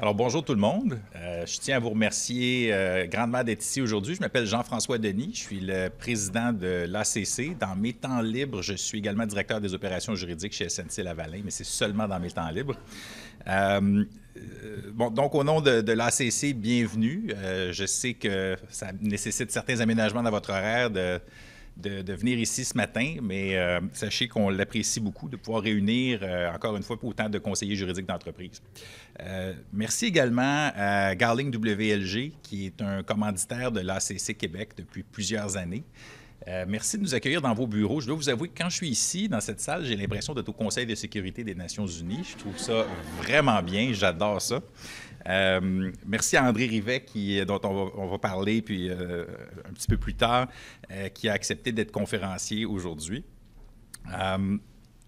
Alors, bonjour tout le monde. Je tiens à vous remercier grandement d'être ici aujourd'hui. Je m'appelle Jean-François Denis. Je suis le président de l'ACC. Dans mes temps libres, je suis également directeur des opérations juridiques chez SNC-Lavalin, mais c'est seulement dans mes temps libres. Donc, au nom de l'ACC, bienvenue. Je sais que ça nécessite certains aménagements dans votre horaire de venir ici ce matin, mais sachez qu'on l'apprécie beaucoup de pouvoir réunir, encore une fois, autant de conseillers juridiques d'entreprise. Merci également à Garling WLG, qui est un commanditaire de l'ACC Québec depuis plusieurs années. Merci de nous accueillir dans vos bureaux. Je dois vous avouer que quand je suis ici, dans cette salle, j'ai l'impression d'être au Conseil de sécurité des Nations unies. Je trouve ça vraiment bien. J'adore ça. Merci à André Rivet, dont on va parler puis, un petit peu plus tard, qui a accepté d'être conférencier aujourd'hui.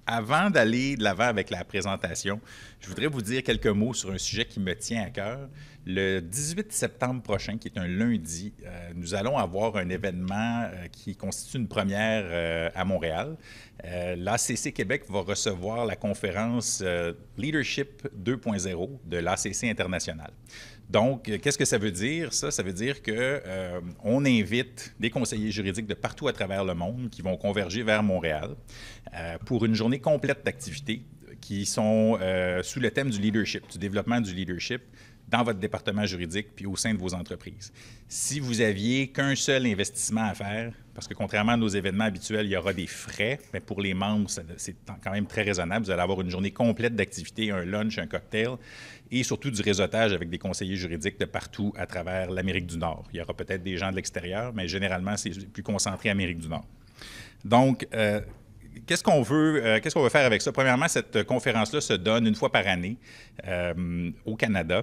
Avant d'aller de l'avant avec la présentation, je voudrais vous dire quelques mots sur un sujet qui me tient à cœur. Le 18 septembre prochain, qui est un lundi, nous allons avoir un événement qui constitue une première à Montréal. L'ACC Québec va recevoir la conférence Leadership 2.0 de l'ACC International. Donc, qu'est-ce que ça veut dire, ça? Ça veut dire qu'on invite des conseillers juridiques de partout à travers le monde qui vont converger vers Montréal pour une journée complète d'activités qui sont sous le thème du leadership, du développement du leadership dans votre département juridique puis au sein de vos entreprises. Si vous aviez qu'un seul investissement à faire, parce que contrairement à nos événements habituels, il y aura des frais, mais pour les membres, c'est quand même très raisonnable. Vous allez avoir une journée complète d'activités, un lunch, un cocktail et surtout du réseautage avec des conseillers juridiques de partout à travers l'Amérique du Nord. Il y aura peut-être des gens de l'extérieur, mais généralement, c'est plus concentré Amérique du Nord. Donc, qu'est-ce qu'on veut faire avec ça? Premièrement, cette conférence-là se donne une fois par année au Canada.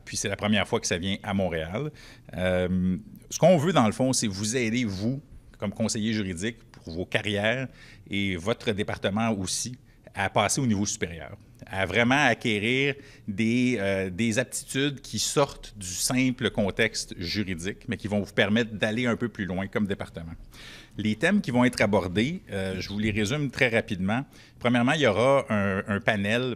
Puis c'est la première fois que ça vient à Montréal. Ce qu'on veut, dans le fond, c'est vous aider, vous, comme conseiller juridique, pour vos carrières et votre département aussi, à passer au niveau supérieur, à vraiment acquérir des aptitudes qui sortent du simple contexte juridique, mais qui vont vous permettre d'aller un peu plus loin comme département. Les thèmes qui vont être abordés, je vous les résume très rapidement. Premièrement, il y aura un panel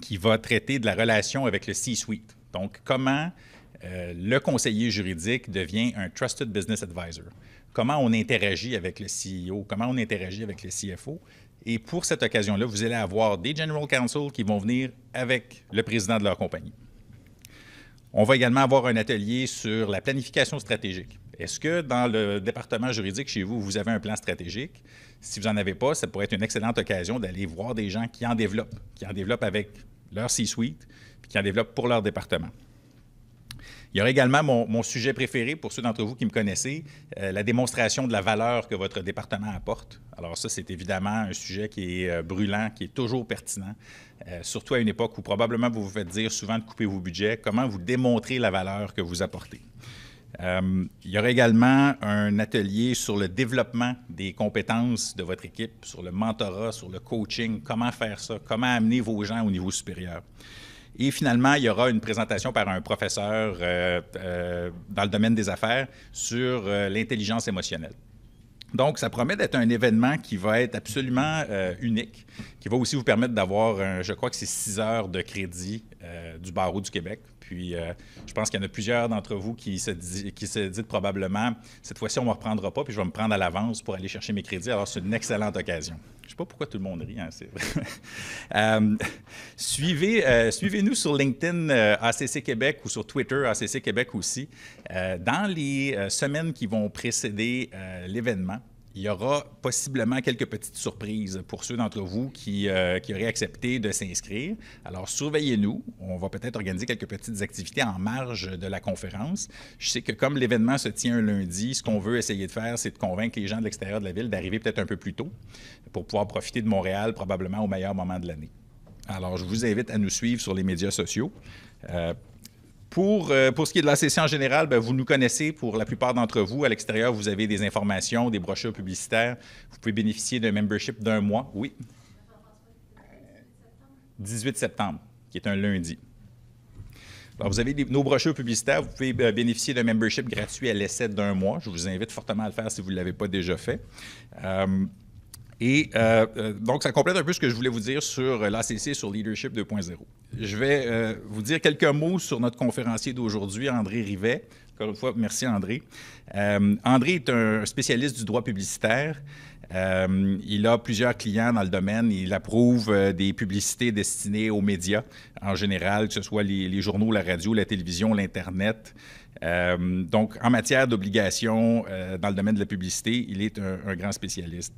qui va traiter de la relation avec le C-suite. Donc, comment le conseiller juridique devient un Trusted Business Advisor. Comment on interagit avec le CEO, comment on interagit avec le CFO. Et pour cette occasion-là, vous allez avoir des General Counsel qui vont venir avec le président de leur compagnie. On va également avoir un atelier sur la planification stratégique. Est-ce que dans le département juridique chez vous, vous avez un plan stratégique? Si vous n'en avez pas, ça pourrait être une excellente occasion d'aller voir des gens qui en développent avec leur C-suite, puis qui en développent pour leur département. Il y aura également mon sujet préféré, pour ceux d'entre vous qui me connaissez, la démonstration de la valeur que votre département apporte. Alors ça, c'est évidemment un sujet qui est brûlant, qui est toujours pertinent, surtout à une époque où probablement vous vous faites dire souvent de couper vos budgets. Comment vous démontrez la valeur que vous apportez? Il y aura également un atelier sur le développement des compétences de votre équipe, sur le mentorat, sur le coaching, comment faire ça, comment amener vos gens au niveau supérieur. Et finalement, il y aura une présentation par un professeur dans le domaine des affaires sur l'intelligence émotionnelle. Donc, ça promet d'être un événement qui va être absolument unique, qui va aussi vous permettre d'avoir, je crois que c'est 6 heures de crédit du barreau du Québec. Puis, je pense qu'il y en a plusieurs d'entre vous qui se disent probablement, cette fois-ci, on ne me reprendra pas, puis je vais me prendre à l'avance pour aller chercher mes crédits. Alors, c'est une excellente occasion. Je ne sais pas pourquoi tout le monde rit, hein, c'est vrai. Suivez-nous sur LinkedIn ACC Québec ou sur Twitter ACC Québec aussi. Dans les semaines qui vont précéder l'événement, il y aura possiblement quelques petites surprises pour ceux d'entre vous qui auraient accepté de s'inscrire. Alors, surveillez-nous. On va peut-être organiser quelques petites activités en marge de la conférence. Je sais que comme l'événement se tient un lundi, ce qu'on veut essayer de faire, c'est de convaincre les gens de l'extérieur de la ville d'arriver peut-être un peu plus tôt pour pouvoir profiter de Montréal probablement au meilleur moment de l'année. Alors, je vous invite à nous suivre sur les médias sociaux. Pour ce qui est de l'ACC en général, bien, vous nous connaissez pour la plupart d'entre vous. À l'extérieur, vous avez des informations, des brochures publicitaires. Vous pouvez bénéficier d'un membership d'1 mois. Oui? 18 septembre, qui est un lundi. Alors, vous avez nos brochures publicitaires. Vous pouvez bénéficier d'un membership gratuit à l'essai d'1 mois. Je vous invite fortement à le faire si vous ne l'avez pas déjà fait. Et donc, ça complète un peu ce que je voulais vous dire sur l'ACC, sur Leadership 2.0. Je vais vous dire quelques mots sur notre conférencier d'aujourd'hui, André Rivet. Encore une fois, merci André. André est un spécialiste du droit publicitaire. Il a plusieurs clients dans le domaine. Il approuve des publicités destinées aux médias en général, que ce soit les journaux, la radio, la télévision, l'Internet. Donc, en matière d'obligations dans le domaine de la publicité, il est un grand spécialiste.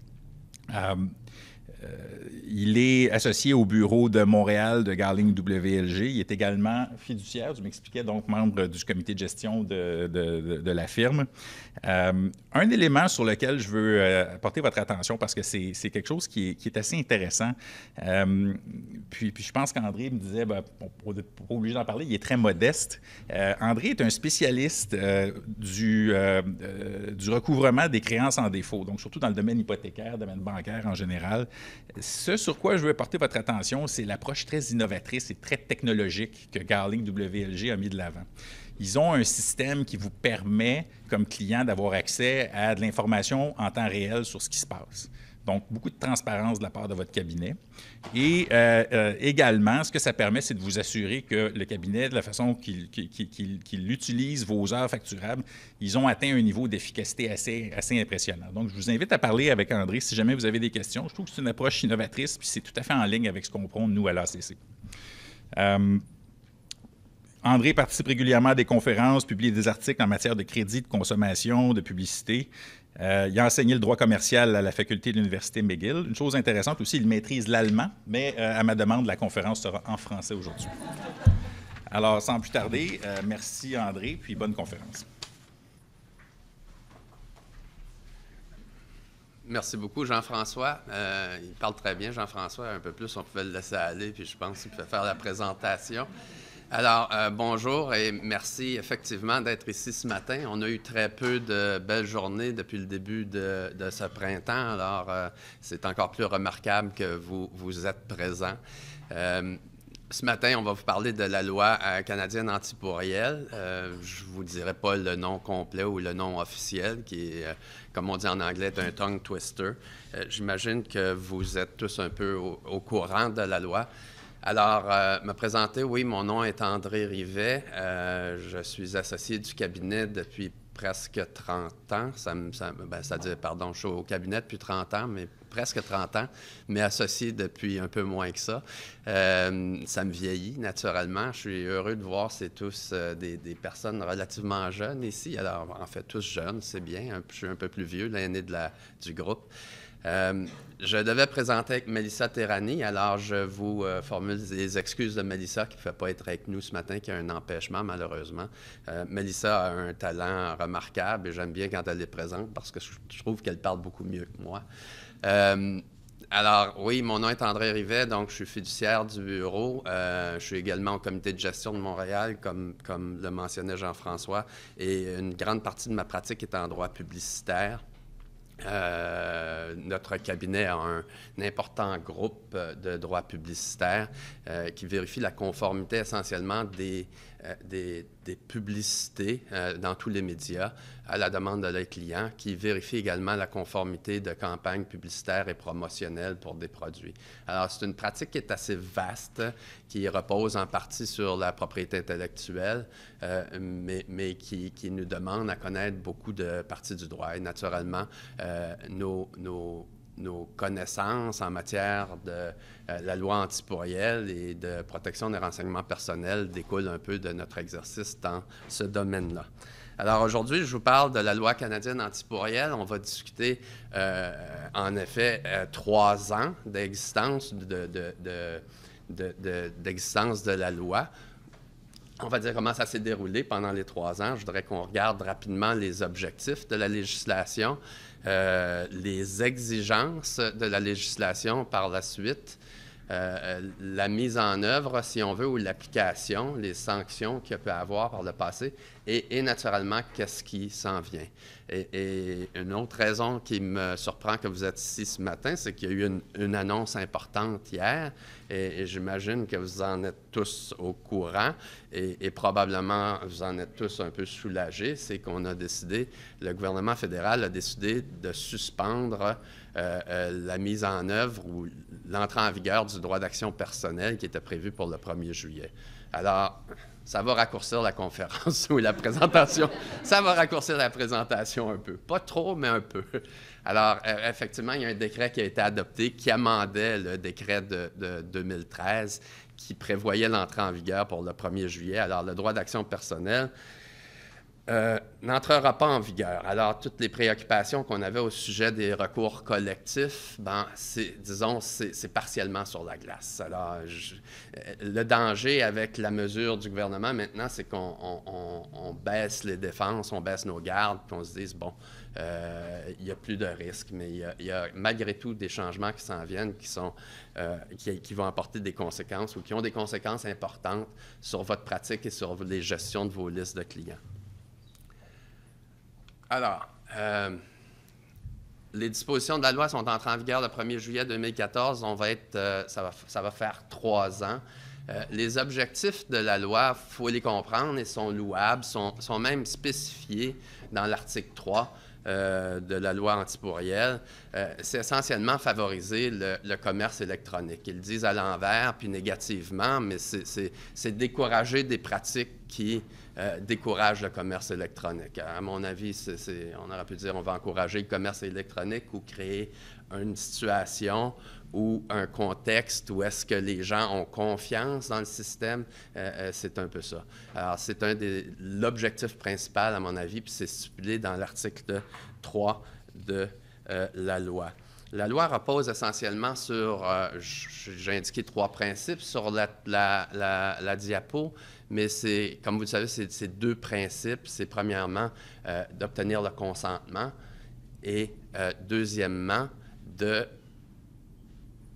Il est associé au bureau de Montréal de Garling WLG. Il est également fiduciaire, je m'expliquais, donc membre du comité de gestion de la firme. Un élément sur lequel je veux porter votre attention, parce que c'est quelque chose qui est assez intéressant, puis je pense qu'André me disait, ben, on n'est pas obligé d'en parler, il est très modeste. André est un spécialiste du recouvrement des créances en défaut, donc surtout dans le domaine hypothécaire, domaine bancaire en général. Ce sur quoi je veux porter votre attention, c'est l'approche très innovatrice et très technologique que Garling WLG a mis de l'avant. Ils ont un système qui vous permet, comme client, d'avoir accès à de l'information en temps réel sur ce qui se passe. Donc, beaucoup de transparence de la part de votre cabinet. Et également, ce que ça permet, c'est de vous assurer que le cabinet, de la façon qu'il utilise vos heures facturables, ils ont atteint un niveau d'efficacité assez impressionnant. Donc, je vous invite à parler avec André si jamais vous avez des questions. Je trouve que c'est une approche innovatrice, puis c'est tout à fait en ligne avec ce qu'on prône, nous, à l'ACC. André participe régulièrement à des conférences, publie des articles en matière de crédit, de consommation, de publicité. Il a enseigné le droit commercial à la faculté de l'Université McGill. Une chose intéressante aussi, il maîtrise l'allemand, mais à ma demande, la conférence sera en français aujourd'hui. Alors, sans plus tarder, merci André, puis bonne conférence. Merci beaucoup, Jean-François. Il parle très bien, Jean-François. Un peu plus, on pouvait le laisser aller, puis je pense qu'il pouvait faire la présentation. Alors, bonjour et merci effectivement d'être ici ce matin. On a eu très peu de belles journées depuis le début de ce printemps, alors c'est encore plus remarquable que vous êtes présents. Ce matin, on va vous parler de la loi canadienne anti-pourriel. Je ne vous dirai pas le nom complet ou le nom officiel, qui est, comme on dit en anglais, un tongue twister. J'imagine que vous êtes tous un peu au courant de la loi. Alors, me présenter, oui, mon nom est André Rivet. Je suis associé du cabinet depuis presque 30 ans. Je suis au cabinet depuis 30 ans, mais presque 30 ans, mais associé depuis un peu moins que ça. Ça me vieillit, naturellement. Je suis heureux de voir, c'est tous des personnes relativement jeunes ici. Alors, en fait, tous jeunes, c'est bien. Je suis un peu plus vieux, l'aîné du groupe. Je devais présenter avec Mélissa Terrani, alors je vous formule les excuses de Mélissa qui ne pouvait pas être avec nous ce matin, qui a un empêchement malheureusement. Mélissa a un talent remarquable et j'aime bien quand elle est présente parce que je trouve qu'elle parle beaucoup mieux que moi. Alors oui, mon nom est André Rivet, donc je suis fiduciaire du bureau. Je suis également au comité de gestion de Montréal, comme le mentionnait Jean-François, et une grande partie de ma pratique est en droit publicitaire. Notre cabinet a un important groupe de droit publicitaire qui vérifie la conformité essentiellement des publicités dans tous les médias à la demande de leurs clients, qui vérifie également la conformité de campagnes publicitaires et promotionnelles pour des produits. Alors, c'est une pratique qui est assez vaste, qui repose en partie sur la propriété intellectuelle, mais qui nous demande à connaître beaucoup de parties du droit. Et naturellement, nos connaissances en matière de la loi anti-pourriel et de protection des renseignements personnels découlent un peu de notre exercice dans ce domaine-là. Alors aujourd'hui, je vous parle de la loi canadienne anti-pourriel. On va discuter en effet 3 ans d'existence d'existence de la loi. On va dire comment ça s'est déroulé pendant les 3 ans. Je voudrais qu'on regarde rapidement les objectifs de la législation, les exigences de la législation par la suite, la mise en œuvre, si on veut, ou l'application, les sanctions qu'il peut y avoir par le passé, et naturellement, qu'est-ce qui s'en vient. Et une autre raison qui me surprend que vous êtes ici ce matin, c'est qu'il y a eu une annonce importante hier, et j'imagine que vous en êtes tous au courant, et probablement vous en êtes tous un peu soulagés, c'est qu'on a décidé, le gouvernement fédéral a décidé de suspendre la mise en œuvre ou l'entrée en vigueur du droit d'action personnel qui était prévu pour le 1er juillet. Alors, ça va raccourcir la conférence ou la présentation. Ça va raccourcir la présentation un peu. Pas trop, mais un peu. Alors, effectivement, il y a un décret qui a été adopté qui amendait le décret de 2013 qui prévoyait l'entrée en vigueur pour le 1er juillet. Alors, le droit d'action personnelle n'entrera pas en vigueur. Alors, toutes les préoccupations qu'on avait au sujet des recours collectifs, c'est partiellement sur la glace. Alors, le danger avec la mesure du gouvernement maintenant, c'est qu'on baisse les défenses, on baisse nos gardes, puis on se dise, bon, il n'y a plus de risque, mais il y a malgré tout des changements qui s'en viennent, qui vont apporter des conséquences ou qui ont des conséquences importantes sur votre pratique et sur les gestions de vos listes de clients. Alors, les dispositions de la loi sont entrées en vigueur le 1er juillet 2014. Ça va faire 3 ans. Les objectifs de la loi, il faut les comprendre, et sont louables, sont même spécifiés dans l'article 3 de la loi antipourrielle. C'est essentiellement favoriser le commerce électronique. Ils le disent à l'envers, puis négativement, mais c'est décourager des pratiques qui découragent le commerce électronique. À mon avis, on aurait pu dire on va encourager le commerce électronique ou créer une situation ou un contexte où est-ce que les gens ont confiance dans le système. C'est un peu ça. Alors, c'est l'objectif principal, à mon avis, puis c'est stipulé dans l'article 3 de la loi. La loi repose essentiellement sur, j'ai indiqué 3 principes sur la diapo, mais comme vous le savez, c'est 2 principes. C'est premièrement d'obtenir le consentement et deuxièmement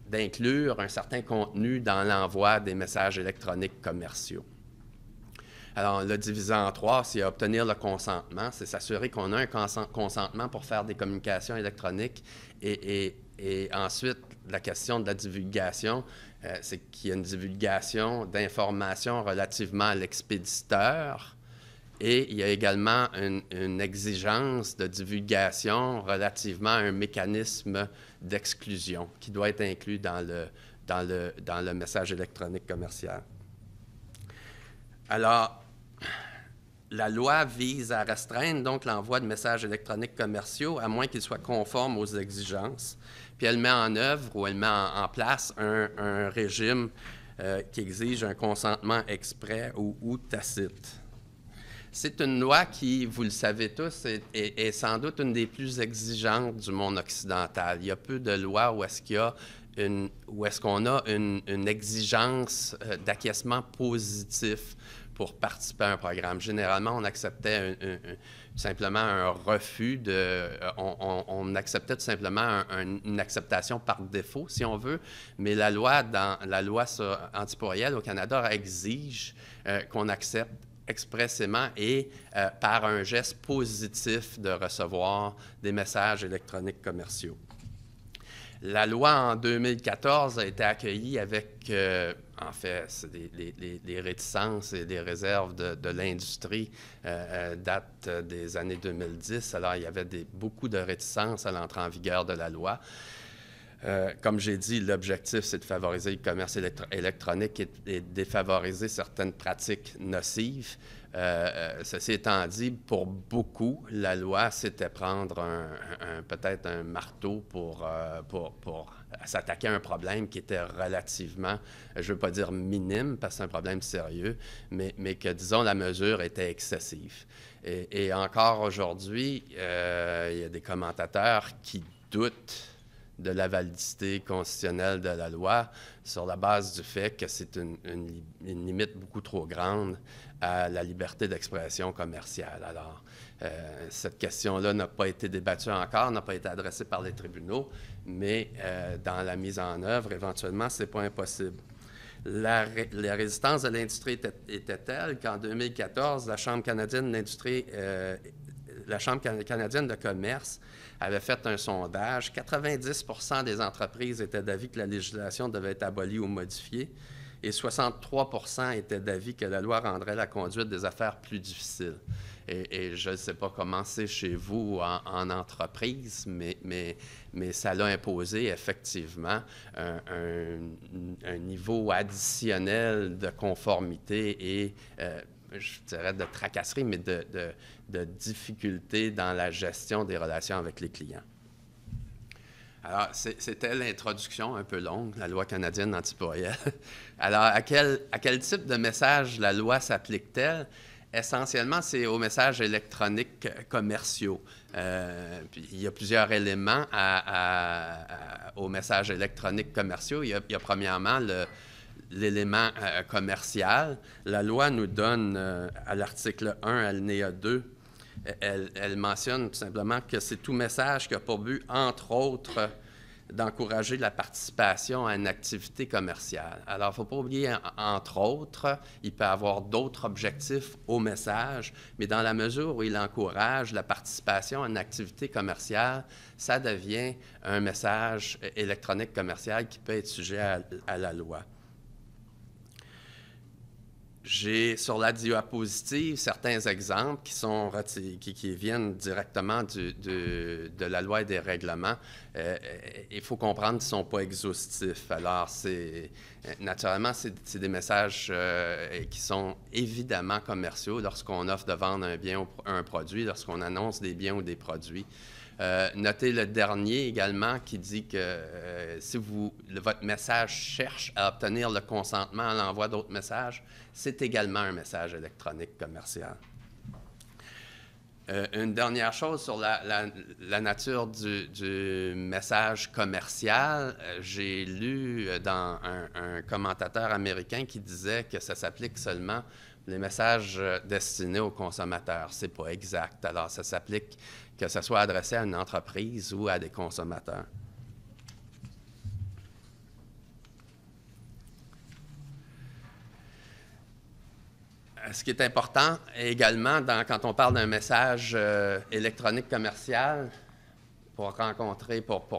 d'inclure un certain contenu dans l'envoi des messages électroniques commerciaux. Alors, on l'a divisé en 3. C'est obtenir le consentement, c'est s'assurer qu'on a un consentement pour faire des communications électroniques. Et ensuite, la question de la divulgation, c'est qu'il y a une divulgation d'informations relativement à l'expéditeur. Et il y a également une exigence de divulgation relativement à un mécanisme d'exclusion qui doit être inclus dans le message électronique commercial. Alors, la loi vise à restreindre donc l'envoi de messages électroniques commerciaux à moins qu'ils soient conformes aux exigences. Puis elle met en œuvre ou elle met en place un régime qui exige un consentement exprès ou tacite. C'est une loi qui, vous le savez tous, est sans doute une des plus exigeantes du monde occidental. Il y a peu de lois où est-ce qu'on a une exigence d'acquiescement positif pour participer à un programme. Généralement, on acceptait simplement un refus on acceptait tout simplement une acceptation par défaut, si on veut, mais la loi antipourrielle au Canada exige qu'on accepte expressément et par un geste positif de recevoir des messages électroniques commerciaux. La loi en 2014 a été accueillie avec, en fait, les réticences et les réserves de l'industrie datent des années 2010. Alors, il y avait beaucoup de réticences à l'entrée en vigueur de la loi. Comme j'ai dit, l'objectif, c'est de favoriser le commerce électronique et de défavoriser certaines pratiques nocives. Ceci étant dit, pour beaucoup, la loi, c'était prendre peut-être un marteau pour s'attaquer à un problème qui était relativement, je ne veux pas dire minime, parce que c'est un problème sérieux, mais que, disons, la mesure était excessive. Et encore aujourd'hui, il y a des commentateurs qui doutent de la validité constitutionnelle de la loi sur la base du fait que c'est une limite beaucoup trop grande à la liberté d'expression commerciale. Alors, cette question-là n'a pas été débattue encore, n'a pas été adressée par les tribunaux, mais dans la mise en œuvre, éventuellement, ce n'est pas impossible. La résistance de l'industrie était telle qu'en 2014, la Chambre canadienne de l'industrie, la Chambre canadienne de commerce avait fait un sondage. 90% des entreprises étaient d'avis que la législation devait être abolie ou modifiée et 63% étaient d'avis que la loi rendrait la conduite des affaires plus difficile. Et je ne sais pas comment c'est chez vous en entreprise, mais ça l'a imposé effectivement un niveau additionnel de conformité et, je dirais, de tracasserie, mais de difficulté dans la gestion des relations avec les clients. Alors, c'était l'introduction un peu longue, la loi canadienne anti-pourriel. Alors, à quel type de message la loi s'applique-t-elle? Essentiellement, c'est aux messages électroniques commerciaux. Puis, il y a plusieurs éléments aux messages électroniques commerciaux. Il y a premièrement l'élément commercial. La loi nous donne, à l'article 1, alinéa 2, elle mentionne tout simplement que c'est tout message qui a pour but, entre autres, d'encourager la participation à une activité commerciale. Alors, il ne faut pas oublier, entre autres, il peut y avoir d'autres objectifs au message, mais dans la mesure où il encourage la participation à une activité commerciale, ça devient un message électronique commercial qui peut être sujet à la loi. J'ai sur la diapositive certains exemples qui viennent directement de la loi et des règlements. Il faut comprendre qu'ils ne sont pas exhaustifs. Alors, naturellement, c'est des messages qui sont évidemment commerciaux lorsqu'on offre de vendre un bien ou un produit, lorsqu'on annonce des biens ou des produits. Notez le dernier également qui dit que si votre message cherche à obtenir le consentement à l'envoi d'autres messages, c'est également un message électronique commercial. Une dernière chose sur la nature du message commercial, j'ai lu dans un commentateur américain qui disait que ça s'applique seulement les messages destinés aux consommateurs. C'est pas exact. Alors, ça s'applique que ce soit adressé à une entreprise ou à des consommateurs. Ce qui est important également, quand on parle d'un message électronique commercial, pour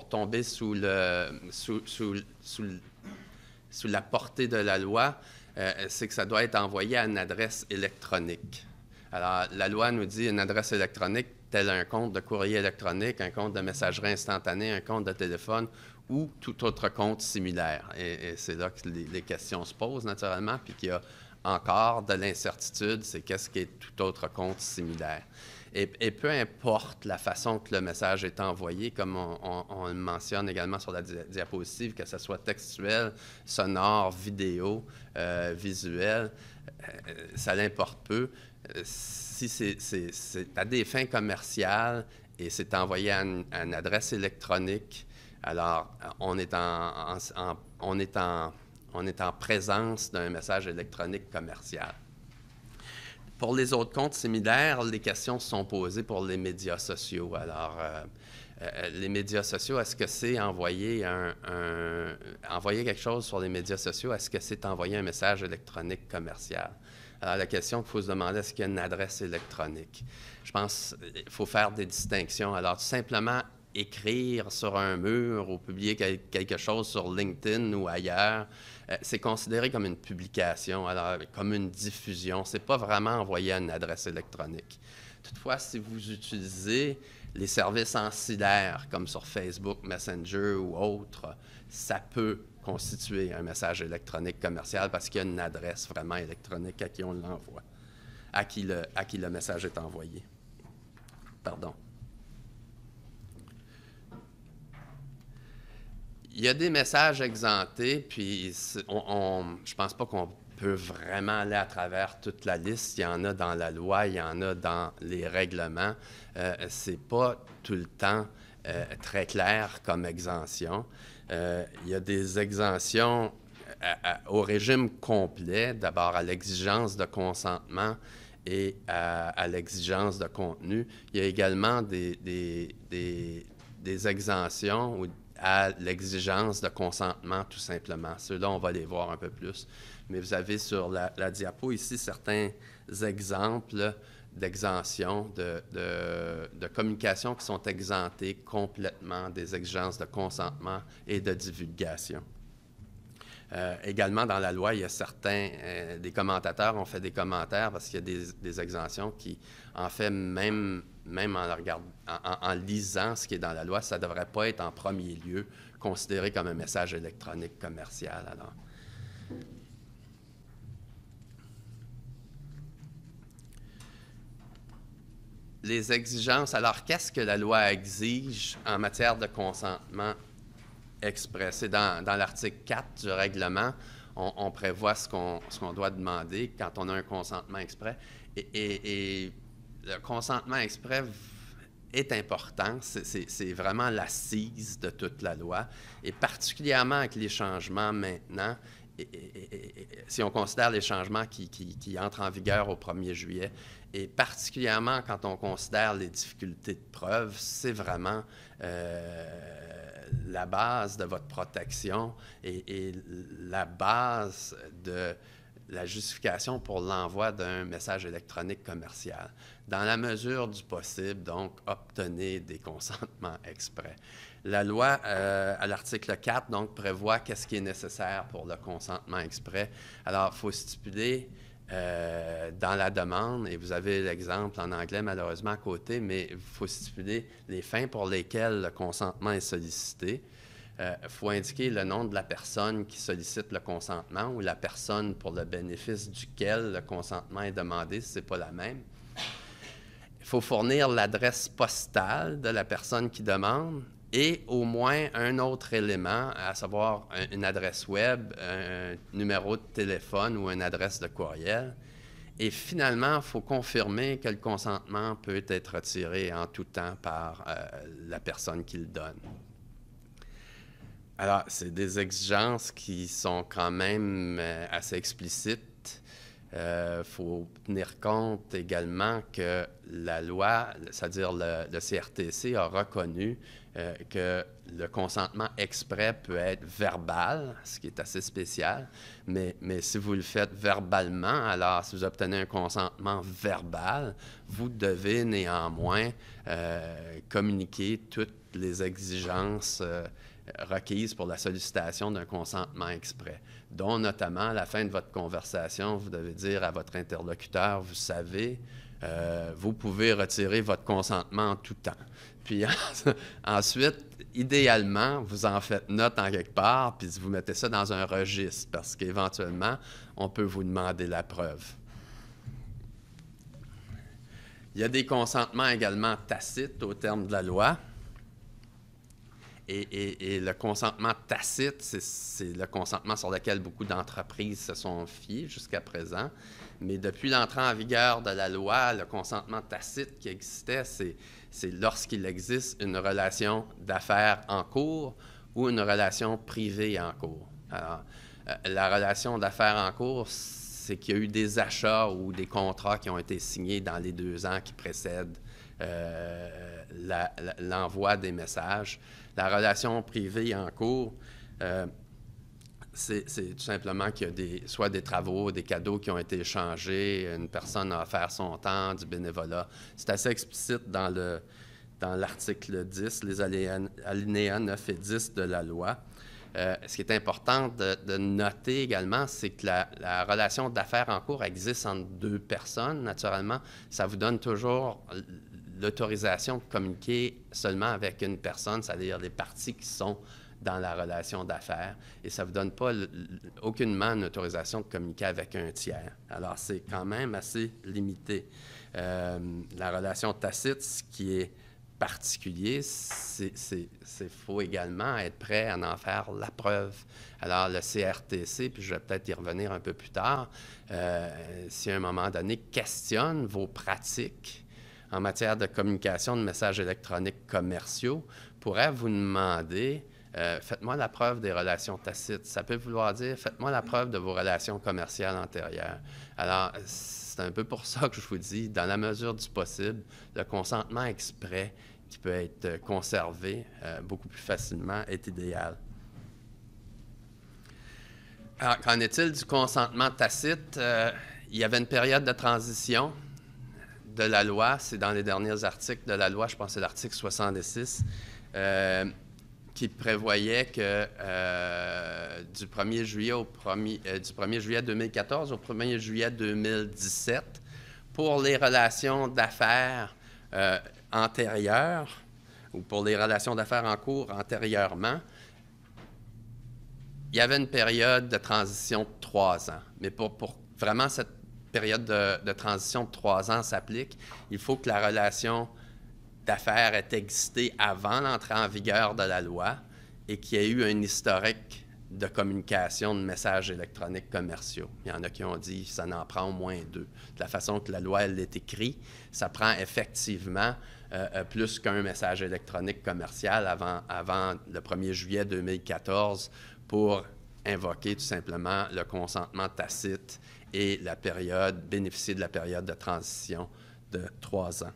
tomber sous la portée de la loi, c'est que ça doit être envoyé à une adresse électronique. Alors, la loi nous dit une adresse électronique, tel un compte de courrier électronique, un compte de messagerie instantanée, un compte de téléphone ou tout autre compte similaire. Et c'est là que les questions se posent naturellement, puis qu'il y a encore de l'incertitude, c'est qu'est-ce qui est tout autre compte similaire. Et peu importe la façon que le message est envoyé, comme on le mentionne également sur la diapositive, que ce soit textuel, sonore, vidéo, visuel, ça l'importe peu. Si c'est à des fins commerciales et c'est envoyé à une adresse électronique, alors on est en présence d'un message électronique commercial. Pour les autres comptes similaires, les questions se sont posées pour les médias sociaux. Alors, les médias sociaux, est-ce que c'est envoyer quelque chose sur les médias sociaux? Est-ce que c'est envoyer un message électronique commercial? Alors, la question qu'il faut se demander, est-ce qu'il y a une adresse électronique? Je pense qu'il faut faire des distinctions. Alors, tout simplement écrire sur un mur ou publier quelque chose sur LinkedIn ou ailleurs, c'est considéré comme une publication, alors comme une diffusion. Ce n'est pas vraiment envoyé à une adresse électronique. Toutefois, si vous utilisez les services ancillaires, comme sur Facebook, Messenger ou autres, ça peut constituer un message électronique commercial parce qu'il y a une adresse vraiment électronique à qui on l'envoie, à qui le message est envoyé. Pardon. Il y a des messages exemptés, puis je pense pas qu'on peut vraiment aller à travers toute la liste. Il y en a dans la loi, il y en a dans les règlements. C'est pas tout le temps très clair comme exemption. Il y a des exemptions au régime complet, d'abord à l'exigence de consentement et à l'exigence de contenu. Il y a également des des exemptions ou à l'exigence de consentement, tout simplement. Ceux-là, on va les voir un peu plus. Mais vous avez sur la diapo ici certains exemples d'exemptions, de communications qui sont exemptées complètement des exigences de consentement et de divulgation. Également, dans la loi, il y a certains, des commentateurs ont fait des commentaires parce qu'il y a des exemptions qui, en fait, même en lisant ce qui est dans la loi, ça ne devrait pas être en premier lieu considéré comme un message électronique commercial. Alors, les exigences. Alors, qu'est-ce que la loi exige en matière de consentement exprès? C'est dans l'article 4 du règlement, on prévoit ce qu'on doit demander quand on a un consentement exprès. Et le consentement exprès est important. C'est vraiment l'assise de toute la loi. Et particulièrement avec les changements maintenant, si on considère les changements qui entrent en vigueur au 1er juillet, et particulièrement quand on considère les difficultés de preuve, c'est vraiment la base de votre protection et la base de la justification pour l'envoi d'un message électronique commercial. Dans la mesure du possible, donc, obtenez des consentements exprès. La loi, à l'article 4, donc, prévoit qu'est-ce qui est nécessaire pour le consentement exprès. Alors, il faut stipuler dans la demande, et vous avez l'exemple en anglais malheureusement à côté, mais il faut stipuler les fins pour lesquelles le consentement est sollicité. Il faut indiquer le nom de la personne qui sollicite le consentement ou la personne pour le bénéfice duquel le consentement est demandé, si ce n'est pas la même. Il faut fournir l'adresse postale de la personne qui demande et au moins un autre élément, à savoir une adresse web, un numéro de téléphone ou une adresse de courriel. Et finalement, il faut confirmer que le consentement peut être retiré en tout temps par la personne qui le donne. Alors, c'est des exigences qui sont quand même assez explicites. Faut tenir compte également que la loi, c'est-à-dire le CRTC, a reconnu que le consentement exprès peut être verbal, ce qui est assez spécial, mais si vous le faites verbalement, alors si vous obtenez un consentement verbal, vous devez néanmoins communiquer toutes les exigences requises pour la sollicitation d'un consentement exprès, dont notamment à la fin de votre conversation, vous devez dire à votre interlocuteur, vous savez, vous pouvez retirer votre consentement en tout temps. Puis ensuite, idéalement, vous en faites note en quelque part, puis vous mettez ça dans un registre, parce qu'éventuellement, on peut vous demander la preuve. Il y a des consentements également tacites au terme de la loi. Et le consentement tacite, c'est le consentement sur lequel beaucoup d'entreprises se sont fiées jusqu'à présent. Mais depuis l'entrée en vigueur de la loi, le consentement tacite qui existait, c'est lorsqu'il existe une relation d'affaires en cours ou une relation privée en cours. Alors, la relation d'affaires en cours, c'est qu'il y a eu des achats ou des contrats qui ont été signés dans les 2 ans qui précèdent l'envoi des messages. La relation privée en cours, c'est tout simplement qu'il y a soit des travaux, des cadeaux qui ont été échangés, une personne a offert son temps, du bénévolat. C'est assez explicite dans l'article 10, les alinéas 9 et 10 de la loi. Ce qui est important de noter également, c'est que la relation d'affaires en cours existe entre 2 personnes, naturellement. Ça vous donne toujours l'autorisation de communiquer seulement avec une personne, c'est-à-dire les parties qui sont dans la relation d'affaires, et ça ne vous donne pas aucunement une autorisation de communiquer avec un tiers. Alors, c'est quand même assez limité. La relation tacite, ce qui est particulier, c'est faut également être prêt à en faire la preuve. Alors, le CRTC, puis je vais peut-être y revenir un peu plus tard, si à un moment donné questionne vos pratiques en matière de communication de messages électroniques commerciaux, pourrait vous demander faites-moi la preuve des relations tacites. Ça peut vouloir dire faites-moi la preuve de vos relations commerciales antérieures. Alors, c'est un peu pour ça que je vous dis, dans la mesure du possible, le consentement exprès qui peut être conservé beaucoup plus facilement est idéal. Alors, qu'en est-il du consentement tacite? Il y avait une période de transition de la loi, c'est dans les derniers articles de la loi, je pense que c'est l'article 66, qui prévoyait que du 1er juillet du 1er juillet 2014 au 1er juillet 2017, pour les relations d'affaires antérieures ou pour les relations d'affaires en cours antérieurement, il y avait une période de transition de 3 ans. Mais pour vraiment cette période de transition de 3 ans s'applique, il faut que la relation d'affaires ait existé avant l'entrée en vigueur de la loi et qu'il y ait eu un historique de communication de messages électroniques commerciaux. Il y en a qui ont dit que ça en prend au moins 2. De la façon que la loi elle est écrite, ça prend effectivement plus qu'un message électronique commercial avant le 1er juillet 2014 pour invoquer tout simplement le consentement tacite et bénéficier de la période de transition de 3 ans.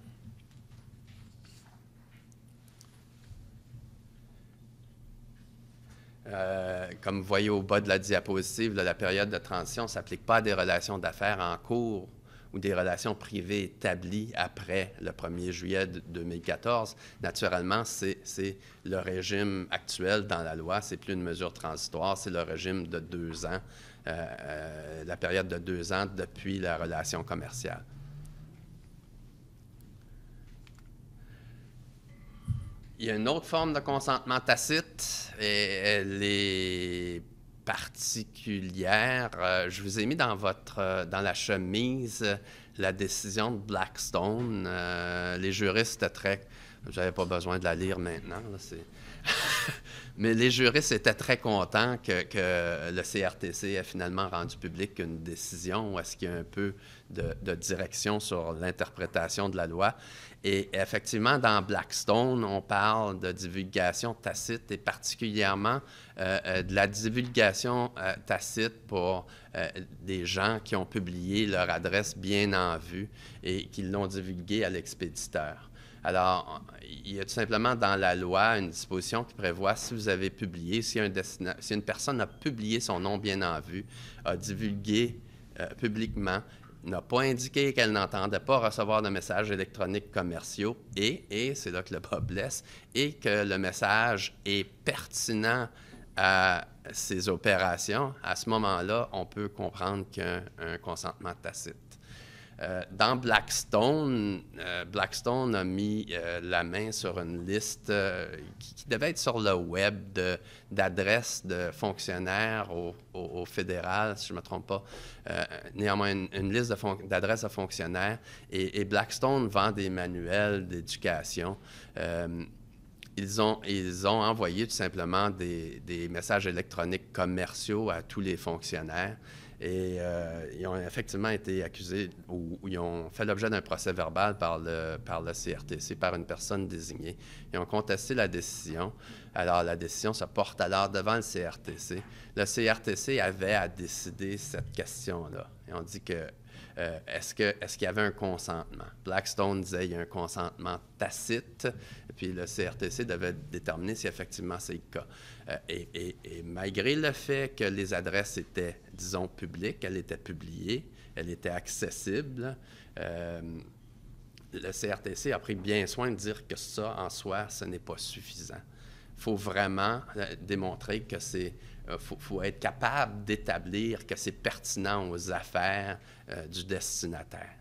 Comme vous voyez au bas de la diapositive, la période de transition ne s'applique pas à des relations d'affaires en cours ou des relations privées établies après le 1er juillet 2014. Naturellement, c'est le régime actuel dans la loi. Ce n'est plus une mesure transitoire, c'est le régime de 2 ans, la période de 2 ans depuis la relation commerciale. Il y a une autre forme de consentement tacite et elle est particulière. Je vous ai mis dans la chemise la décision de Blackstone. Les juristes étaient très... Vous n'avez pas besoin de la lire maintenant. Là, mais les juristes étaient très contents que le CRTC ait finalement rendu public une décision où est-ce qu'il y a un peu de direction sur l'interprétation de la loi. Et effectivement, dans Blackstone, on parle de divulgation tacite et particulièrement de la divulgation tacite pour des gens qui ont publié leur adresse bien en vue et qui l'ont divulguée à l'expéditeur. Alors, il y a tout simplement dans la loi une disposition qui prévoit, si vous avez publié, si une personne a publié son nom bien en vue, a divulgué publiquement, n'a pas indiqué qu'elle n'entendait pas recevoir de messages électroniques commerciaux et c'est là que le bas blesse, et que le message est pertinent à ces opérations, à ce moment-là, on peut comprendre qu'il y a un consentement tacite. Dans Blackstone, Blackstone a mis la main sur une liste qui devait être sur le web d'adresses de fonctionnaires au fédéral, si je ne me trompe pas. Néanmoins, une liste d'adresses de fonctionnaires. Et Blackstone vend des manuels d'éducation. Ils ont envoyé tout simplement des messages électroniques commerciaux à tous les fonctionnaires. Et ils ont effectivement été accusés ou ils ont fait l'objet d'un procès verbal par le CRTC, par une personne désignée. Ils ont contesté la décision. Alors, la décision se porte alors devant le CRTC. Le CRTC avait à décider cette question-là. Ils ont dit que est-ce qu'il y avait un consentement? Blackstone disait qu'il y a un consentement tacite, puis le CRTC devait déterminer si effectivement c'est le cas. Et malgré le fait que les adresses étaient, disons, publiques, elles étaient publiées, elles étaient accessibles, le CRTC a pris bien soin de dire que ça, en soi, ce n'est pas suffisant. Il faut vraiment démontrer que c'est... faut être capable d'établir que c'est pertinent aux affaires du destinataire.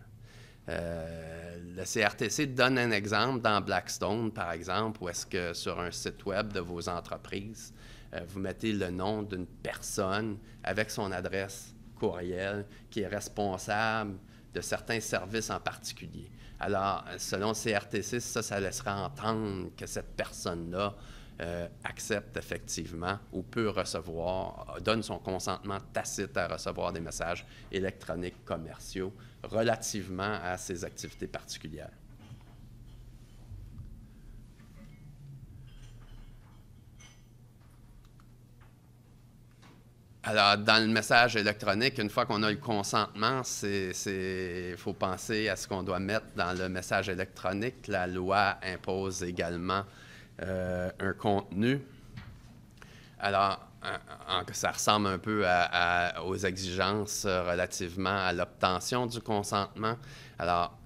Le CRTC donne un exemple dans Blackstone, par exemple, où est-ce que sur un site web de vos entreprises, vous mettez le nom d'une personne avec son adresse courriel qui est responsable de certains services en particulier. Alors, selon le CRTC, ça laissera entendre que cette personne-là accepte effectivement ou peut recevoir, donne son consentement tacite à recevoir des messages électroniques commerciaux relativement à ses activités particulières. Alors, dans le message électronique, une fois qu'on a le consentement, il faut penser à ce qu'on doit mettre dans le message électronique. La loi impose également un contenu. Alors, ça ressemble un peu aux exigences relativement à l'obtention du consentement. Alors,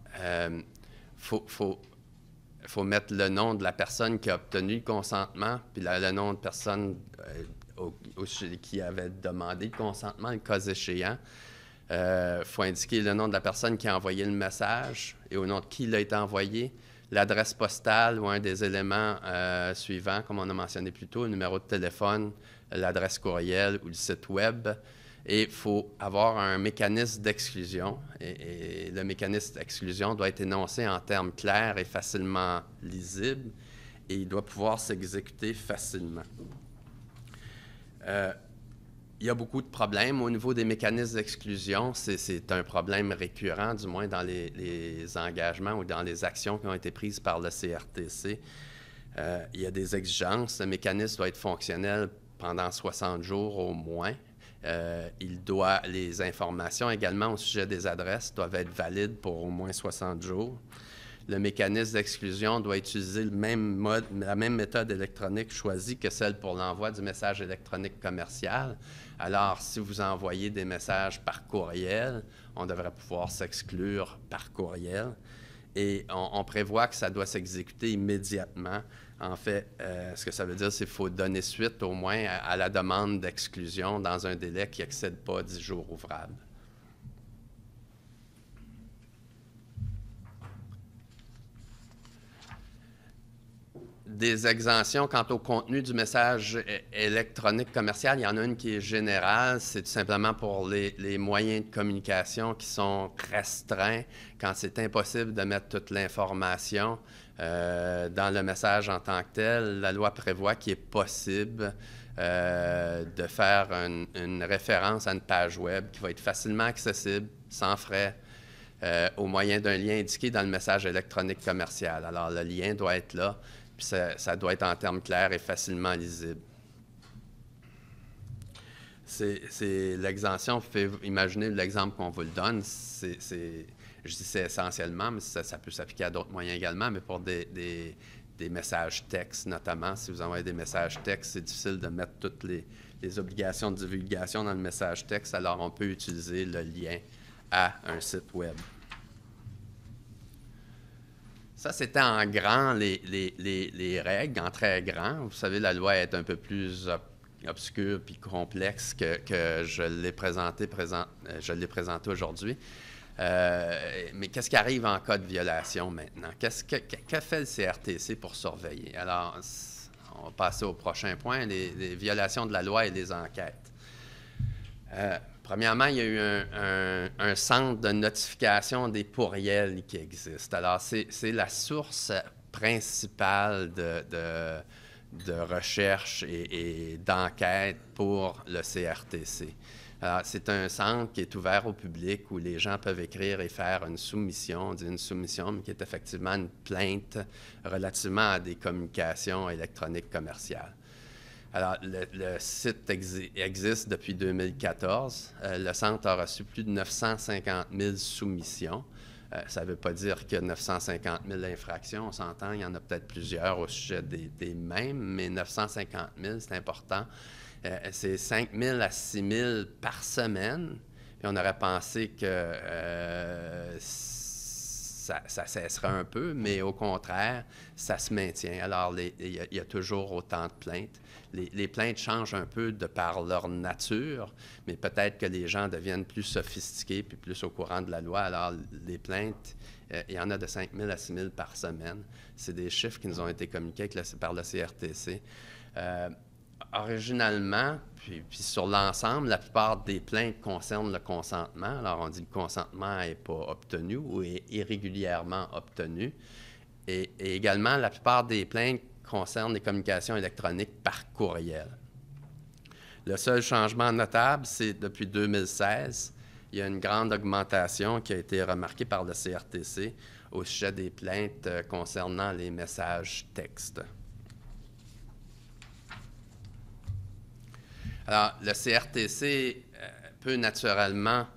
faut mettre le nom de la personne qui a obtenu le consentement, puis le nom de personne qui avait demandé le consentement, le cas échéant. Faut indiquer le nom de la personne qui a envoyé le message et au nom de qui il a été envoyé, l'adresse postale ou un des éléments suivants, comme on a mentionné plus tôt, le numéro de téléphone, l'adresse courriel ou le site web. Et il faut avoir un mécanisme d'exclusion. Et le mécanisme d'exclusion doit être énoncé en termes clairs et facilement lisibles. Et il doit pouvoir s'exécuter facilement. Il y a beaucoup de problèmes au niveau des mécanismes d'exclusion. C'est un problème récurrent, du moins dans les engagements ou dans les actions qui ont été prises par le CRTC. Il y a des exigences. Le mécanisme doit être fonctionnel pendant 60 jours au moins. Les informations également au sujet des adresses doivent être valides pour au moins 60 jours. Le mécanisme d'exclusion doit utiliser la même méthode électronique choisie que celle pour l'envoi du message électronique commercial. Alors, si vous envoyez des messages par courriel, on devrait pouvoir s'exclure par courriel. Et on prévoit que ça doit s'exécuter immédiatement. En fait, ce que ça veut dire, c'est qu'il faut donner suite au moins à la demande d'exclusion dans un délai qui n'excède pas 10 jours ouvrables. Des exemptions quant au contenu du message électronique commercial. Il y en a une qui est générale, c'est tout simplement pour les moyens de communication qui sont restreints, quand c'est impossible de mettre toute l'information dans le message en tant que tel. La loi prévoit qu'il est possible de faire une référence à une page web qui va être facilement accessible, sans frais, au moyen d'un lien indiqué dans le message électronique commercial. Alors, le lien doit être là. Puis ça doit être en termes clairs et facilement lisibles. C'est l'exemption, vous pouvez imaginer l'exemple qu'on vous le donne, je dis c'est essentiellement, mais ça peut s'appliquer à d'autres moyens également, mais pour des messages textes notamment. Si vous envoyez des messages textes, c'est difficile de mettre toutes les obligations de divulgation dans le message texte, alors on peut utiliser le lien à un site web. Ça, c'était en grand les règles, en très grand. Vous savez, la loi est un peu plus obscure puis complexe que je l'ai présenté aujourd'hui. Mais qu'est-ce qui arrive en cas de violation maintenant? Que fait le CRTC pour surveiller? Alors, on va passer au prochain point, les violations de la loi et les enquêtes. Premièrement, il y a eu un centre de notification des pourriels qui existe. Alors, c'est la source principale de recherche et d'enquête pour le CRTC. Alors, c'est un centre qui est ouvert au public où les gens peuvent écrire et faire une soumission, on dit une soumission, mais qui est effectivement une plainte relativement à des communications électroniques commerciales. Alors, le site existe depuis 2014. Le centre a reçu plus de 950 000 soumissions. Ça ne veut pas dire qu'il y a 950 000 infractions, on s'entend, il y en a peut-être plusieurs au sujet des mêmes, mais 950 000, c'est important. C'est 5 000 à 6 000 par semaine. Puis on aurait pensé que ça cesserait un peu, mais au contraire, ça se maintient. Alors, il y a toujours autant de plaintes. Les plaintes changent un peu de par leur nature, mais peut-être que les gens deviennent plus sophistiqués puis plus au courant de la loi. Alors, les plaintes, il y en a de 5 000 à 6 000 par semaine. C'est des chiffres qui nous ont été communiqués par le CRTC. Originalement, puis sur l'ensemble, la plupart des plaintes concernent le consentement. Alors, on dit que le consentement n'est pas obtenu ou est irrégulièrement obtenu. Et également, la plupart des plaintes concernent les communications électroniques par courriel. Le seul changement notable, c'est depuis 2016, il y a une grande augmentation qui a été remarquée par le CRTC au sujet des plaintes concernant les messages textes. Alors, le CRTC peut naturellement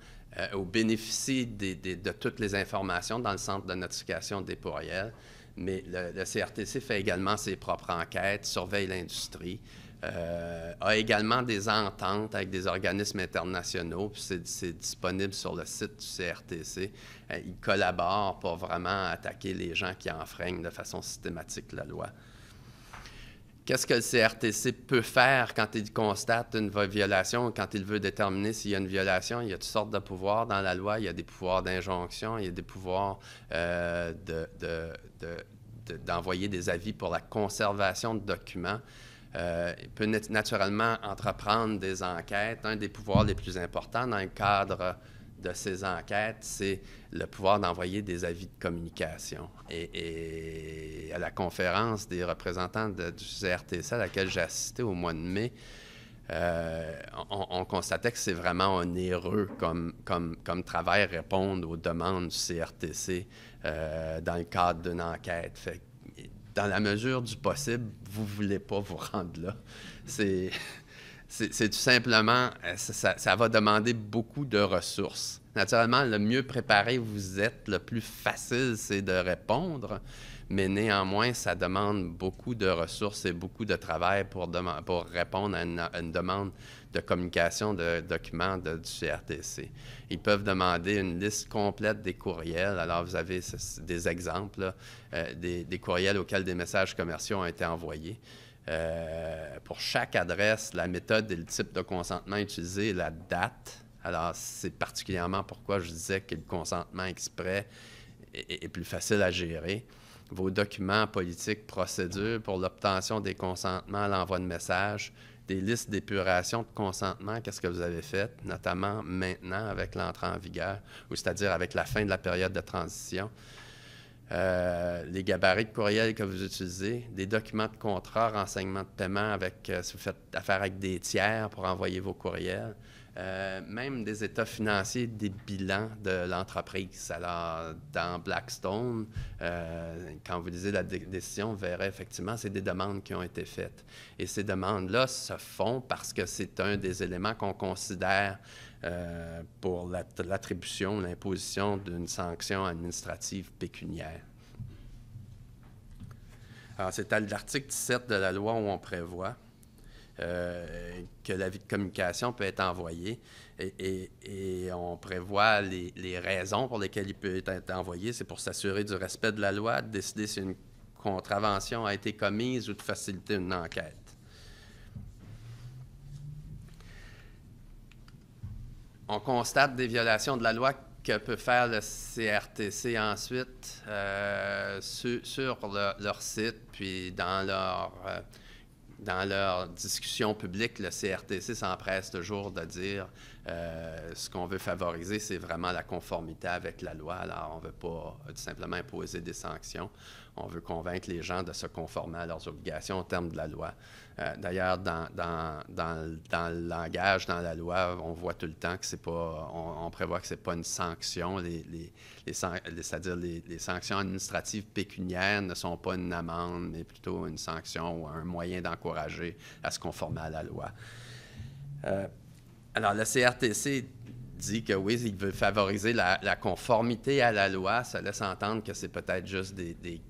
ou bénéficie de toutes les informations dans le centre de notification des pourriels, mais le CRTC fait également ses propres enquêtes, surveille l'industrie, a également des ententes avec des organismes internationaux, puis c'est disponible sur le site du CRTC. Il collabore pour vraiment attaquer les gens qui enfreignent de façon systématique la loi. Qu'est-ce que le CRTC peut faire quand il constate une violation ou quand il veut déterminer s'il y a une violation? Il y a toutes sortes de pouvoirs dans la loi. Il y a des pouvoirs d'injonction, il y a des pouvoirs d'envoyer des avis pour la conservation de documents. Il peut naturellement entreprendre des enquêtes. Un des pouvoirs les plus importants dans le cadre de ces enquêtes, c'est le pouvoir d'envoyer des avis de communication. Et à la conférence des représentants du CRTC à laquelle j'ai assisté au mois de mai, on constatait que c'est vraiment onéreux comme travail répondre aux demandes du CRTC dans le cadre d'une enquête. Fait, dans la mesure du possible, vous ne voulez pas vous rendre là. C'est tout simplement, ça va demander beaucoup de ressources. Naturellement, le mieux préparé vous êtes, le plus facile, c'est de répondre, mais néanmoins, ça demande beaucoup de ressources et beaucoup de travail pour répondre à une demande de communication de documents du CRTC. Ils peuvent demander une liste complète des courriels. Alors, vous avez des exemples, là, des courriels auxquels des messages commerciaux ont été envoyés. Pour chaque adresse, la méthode et le type de consentement utilisé et la date. Alors, c'est particulièrement pourquoi je disais que le consentement exprès est plus facile à gérer. Vos documents politiques, procédures pour l'obtention des consentements à l'envoi de messages, des listes d'épuration de consentement, qu'est-ce que vous avez fait, notamment maintenant avec l'entrée en vigueur, ou c'est-à-dire avec la fin de la période de transition. Les gabarits de courriel que vous utilisez, des documents de contrat, renseignements de paiement si vous faites affaire avec des tiers pour envoyer vos courriels, même des états financiers, des bilans de l'entreprise. Alors, dans Blackstone, quand vous lisez la décision, vous verrez effectivement, c'est des demandes qui ont été faites. Et ces demandes-là se font parce que c'est un des éléments qu'on considère pour l'attribution, l'imposition d'une sanction administrative pécuniaire. Alors, c'est à l'article 17 de la loi où on prévoit que l'avis de communication peut être envoyé et on prévoit les raisons pour lesquelles il peut être envoyé. C'est pour s'assurer du respect de la loi, de décider si une contravention a été commise ou de faciliter une enquête. On constate des violations de la loi. Que peut faire le CRTC ensuite sur leur site, puis dans leur discussion publique, le CRTC s'empresse toujours de dire ce qu'on veut favoriser, c'est vraiment la conformité avec la loi. Alors, on ne veut pas tout simplement imposer des sanctions. On veut convaincre les gens de se conformer à leurs obligations au terme de la loi. D'ailleurs, dans le langage, dans la loi, on voit tout le temps que c'est pas, on prévoit que c'est pas une sanction. C'est-à-dire les sanctions administratives pécuniaires ne sont pas une amende, mais plutôt une sanction ou un moyen d'encourager à se conformer à la loi. Alors, le CRTC dit que oui, il veut favoriser la conformité à la loi. Ça laisse entendre que c'est peut-être juste des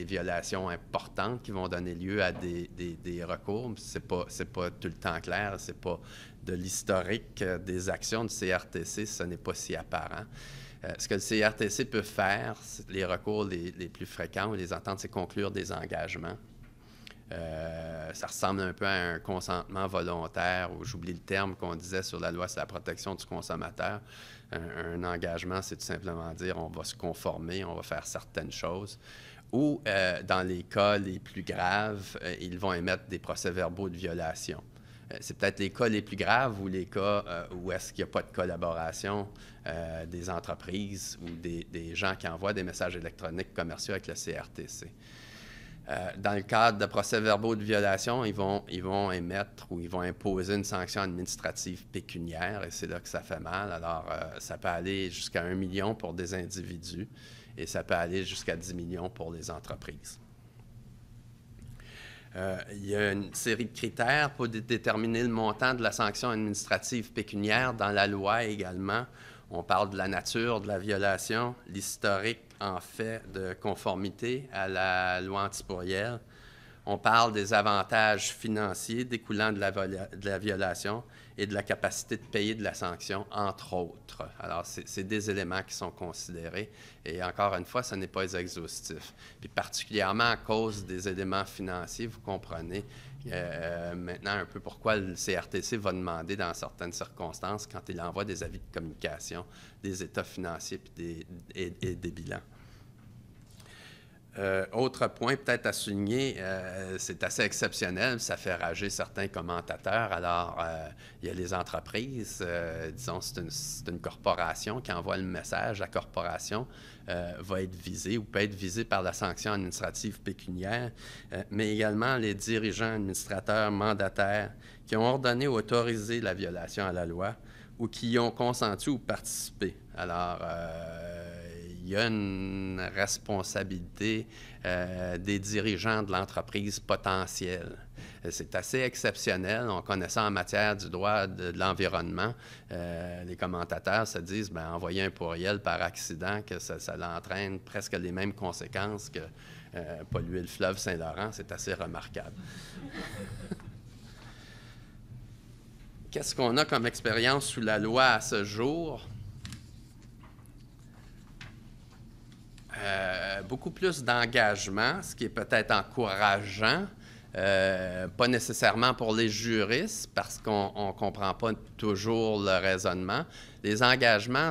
violations importantes qui vont donner lieu à des recours. C'est pas tout le temps clair. C'est pas de l'historique des actions du CRTC. Ce n'est pas si apparent. Ce que le CRTC peut faire, les recours les plus fréquents ou les ententes, c'est conclure des engagements. Ça ressemble un peu à un consentement volontaire, ou j'oublie le terme qu'on disait sur la loi sur la protection du consommateur. Un engagement, c'est tout simplement dire on va se conformer, on va faire certaines choses. Ou, dans les cas les plus graves, ils vont émettre des procès-verbaux de violation. C'est peut-être les cas les plus graves ou les cas où est-ce qu'il n'y a pas de collaboration des entreprises ou des gens qui envoient des messages électroniques commerciaux avec le CRTC. Dans le cadre de procès-verbaux de violation, ils vont émettre ou ils vont imposer une sanction administrative pécuniaire et c'est là que ça fait mal. Alors, ça peut aller jusqu'à 1 million pour des individus et ça peut aller jusqu'à 10 millions pour les entreprises. Il y a une série de critères pour déterminer le montant de la sanction administrative pécuniaire dans la loi également. On parle de la nature de la violation, l'historique en fait de conformité à la loi antipourrielle. On parle des avantages financiers découlant de la violation et de la capacité de payer de la sanction, entre autres. Alors, c'est des éléments qui sont considérés. Et encore une fois, ce n'est pas exhaustif. Puis particulièrement à cause des éléments financiers, vous comprenez maintenant un peu pourquoi le CRTC va demander dans certaines circonstances, quand il envoie des avis de communication, des états financiers et des bilans. Autre point peut-être à souligner, c'est assez exceptionnel, ça fait rager certains commentateurs. Alors, il y a les entreprises, disons, c'est une corporation qui envoie le message, la corporation va être visée ou peut être visée par la sanction administrative pécuniaire, mais également les dirigeants, administrateurs, mandataires qui ont ordonné ou autorisé la violation à la loi ou qui y ont consenti ou participé. Alors, il y a une responsabilité des dirigeants de l'entreprise potentielle. C'est assez exceptionnel. On connaît ça en matière du droit de l'environnement. Les commentateurs se disent, bien, envoyer un pourriel par accident, que ça entraîne presque les mêmes conséquences que polluer le fleuve Saint-Laurent. C'est assez remarquable. Qu'est-ce qu'on a comme expérience sous la loi à ce jour? Beaucoup plus d'engagement, ce qui est peut-être encourageant, pas nécessairement pour les juristes, parce qu'on ne comprend pas toujours le raisonnement. Les engagements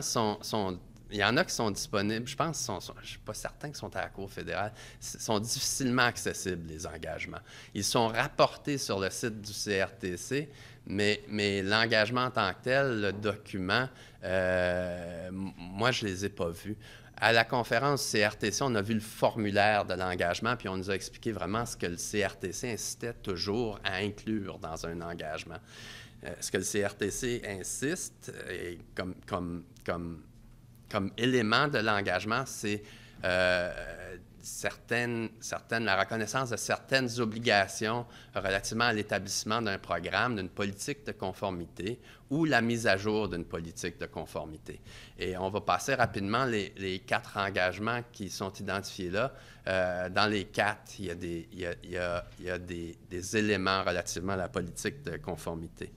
il y en a qui sont disponibles, je pense, je ne suis pas certain qu'ils sont à la Cour fédérale, sont difficilement accessibles, les engagements. Ils sont rapportés sur le site du CRTC, mais l'engagement en tant que tel, le document, moi, je ne les ai pas vus. À la conférence du CRTC, on a vu le formulaire de l'engagement, puis on nous a expliqué vraiment ce que le CRTC incitait toujours à inclure dans un engagement. Ce que le CRTC insiste, comme élément de l'engagement, c'est la reconnaissance de certaines obligations relativement à l'établissement d'un programme, d'une politique de conformité ou la mise à jour d'une politique de conformité. Et on va passer rapidement les 4 engagements qui sont identifiés là. Dans les 4, il y a des éléments relativement à la politique de conformité.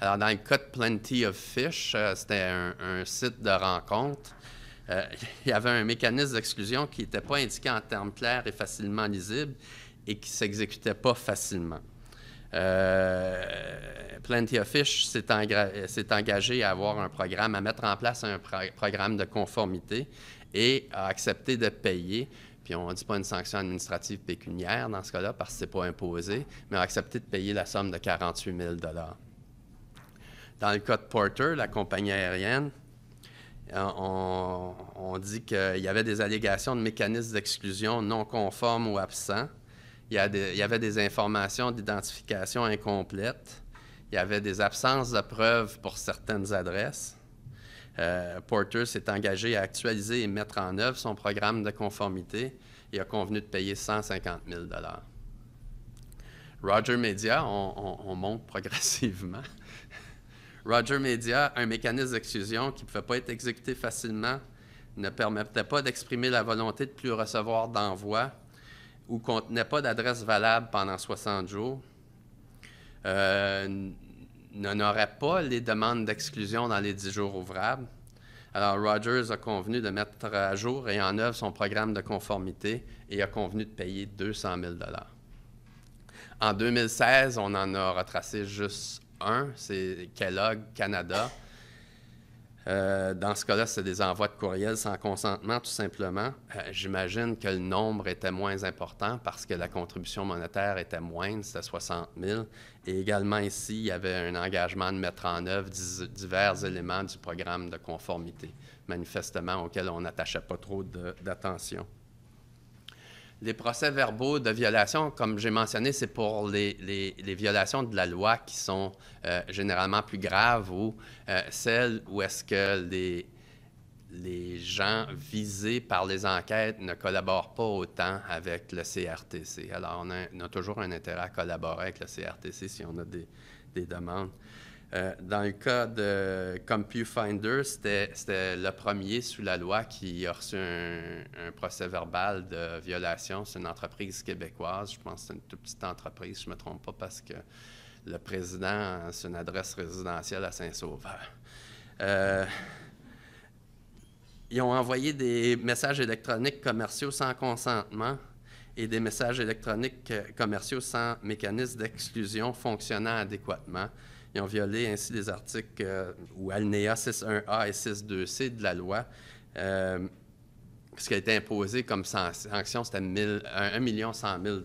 Alors, dans le cas de Plenty of Fish, c'était un site de rencontre. Il y avait un mécanisme d'exclusion qui n'était pas indiqué en termes clairs et facilement lisibles et qui ne s'exécutait pas facilement. Plenty of Fish s'est engagé à avoir un programme, à mettre en place un programme de conformité et a accepté de payer. Puis on ne dit pas une sanction administrative pécuniaire dans ce cas-là parce que ce n'est pas imposé, mais a accepté de payer la somme de 48 000 $. Dans le cas de Porter, la compagnie aérienne, on dit qu'il y avait des allégations de mécanismes d'exclusion non conformes ou absents. Il y avait des informations d'identification incomplètes. Il y avait des absences de preuves pour certaines adresses. Porter s'est engagé à actualiser et mettre en œuvre son programme de conformité et a convenu de payer 150 000 $. Roger Media, on monte progressivement. Roger Media, un mécanisme d'exclusion qui ne pouvait pas être exécuté facilement, ne permettait pas d'exprimer la volonté de ne plus recevoir d'envoi ou ne contenait pas d'adresse valable pendant 60 jours, n'aurait pas les demandes d'exclusion dans les 10 jours ouvrables. Alors, Rogers a convenu de mettre à jour et en œuvre son programme de conformité et a convenu de payer 200 000 $. En 2016, on en a retracé juste un, c'est Kellogg Canada. Dans ce cas-là, c'est des envois de courriel sans consentement, tout simplement. J'imagine que le nombre était moins important parce que la contribution monétaire était moindre, c'était 60 000. Et également ici, il y avait un engagement de mettre en œuvre divers éléments du programme de conformité, manifestement auquel on n'attachait pas trop d'attention. Les procès-verbaux de violation, comme j'ai mentionné, c'est pour les violations de la loi qui sont généralement plus graves ou celles où est-ce que les gens visés par les enquêtes ne collaborent pas autant avec le CRTC. Alors, on a toujours un intérêt à collaborer avec le CRTC si on a des demandes. Dans le cas de CompuFinder, c'était le premier sous la loi qui a reçu un procès-verbal de violation. C'est une entreprise québécoise. Je pense que c'est une toute petite entreprise, je ne me trompe pas, parce que le président, c'est une adresse résidentielle à Saint-Sauveur. Ils ont envoyé des messages électroniques commerciaux sans consentement et des messages électroniques commerciaux sans mécanisme d'exclusion fonctionnant adéquatement. Ils ont violé ainsi les articles ou alinéas 6.1a et 6.2c de la loi. Ce qui a été imposé comme sanction, c'était 1 100 000 $.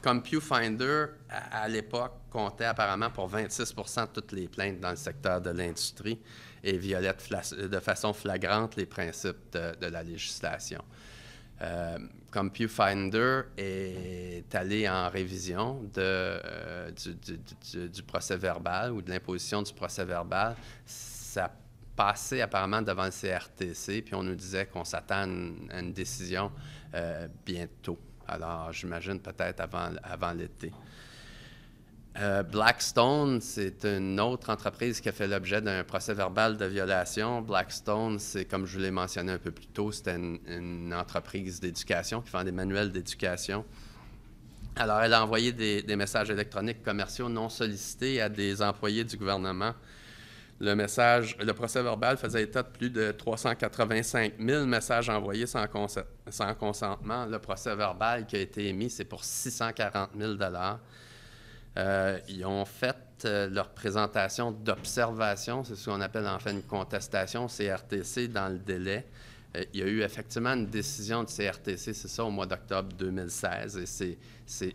CompuFinder, à l'époque, comptait apparemment pour 26 % de toutes les plaintes dans le secteur de l'industrie et violait de façon flagrante les principes de la législation. CompuFinder est allé en révision du procès-verbal ou de l'imposition du procès-verbal. Ça passait apparemment devant le CRTC, puis on nous disait qu'on s'attend à une décision bientôt. Alors, j'imagine peut-être avant l'été. Blackstone, c'est une autre entreprise qui a fait l'objet d'un procès-verbal de violation. Blackstone, c'est, comme je vous l'ai mentionné un peu plus tôt, c'était une entreprise d'éducation qui vend des manuels d'éducation. Alors, elle a envoyé des messages électroniques commerciaux non sollicités à des employés du gouvernement. Le procès-verbal faisait état de plus de 385 000 messages envoyés sans consentement. Le procès-verbal qui a été émis, c'est pour 640 000 $. Ils ont fait leur présentation d'observation, c'est ce qu'on appelle en fait une contestation au CRTC dans le délai. Il y a eu effectivement une décision du CRTC, c'est ça, au mois d'octobre 2016, et c'est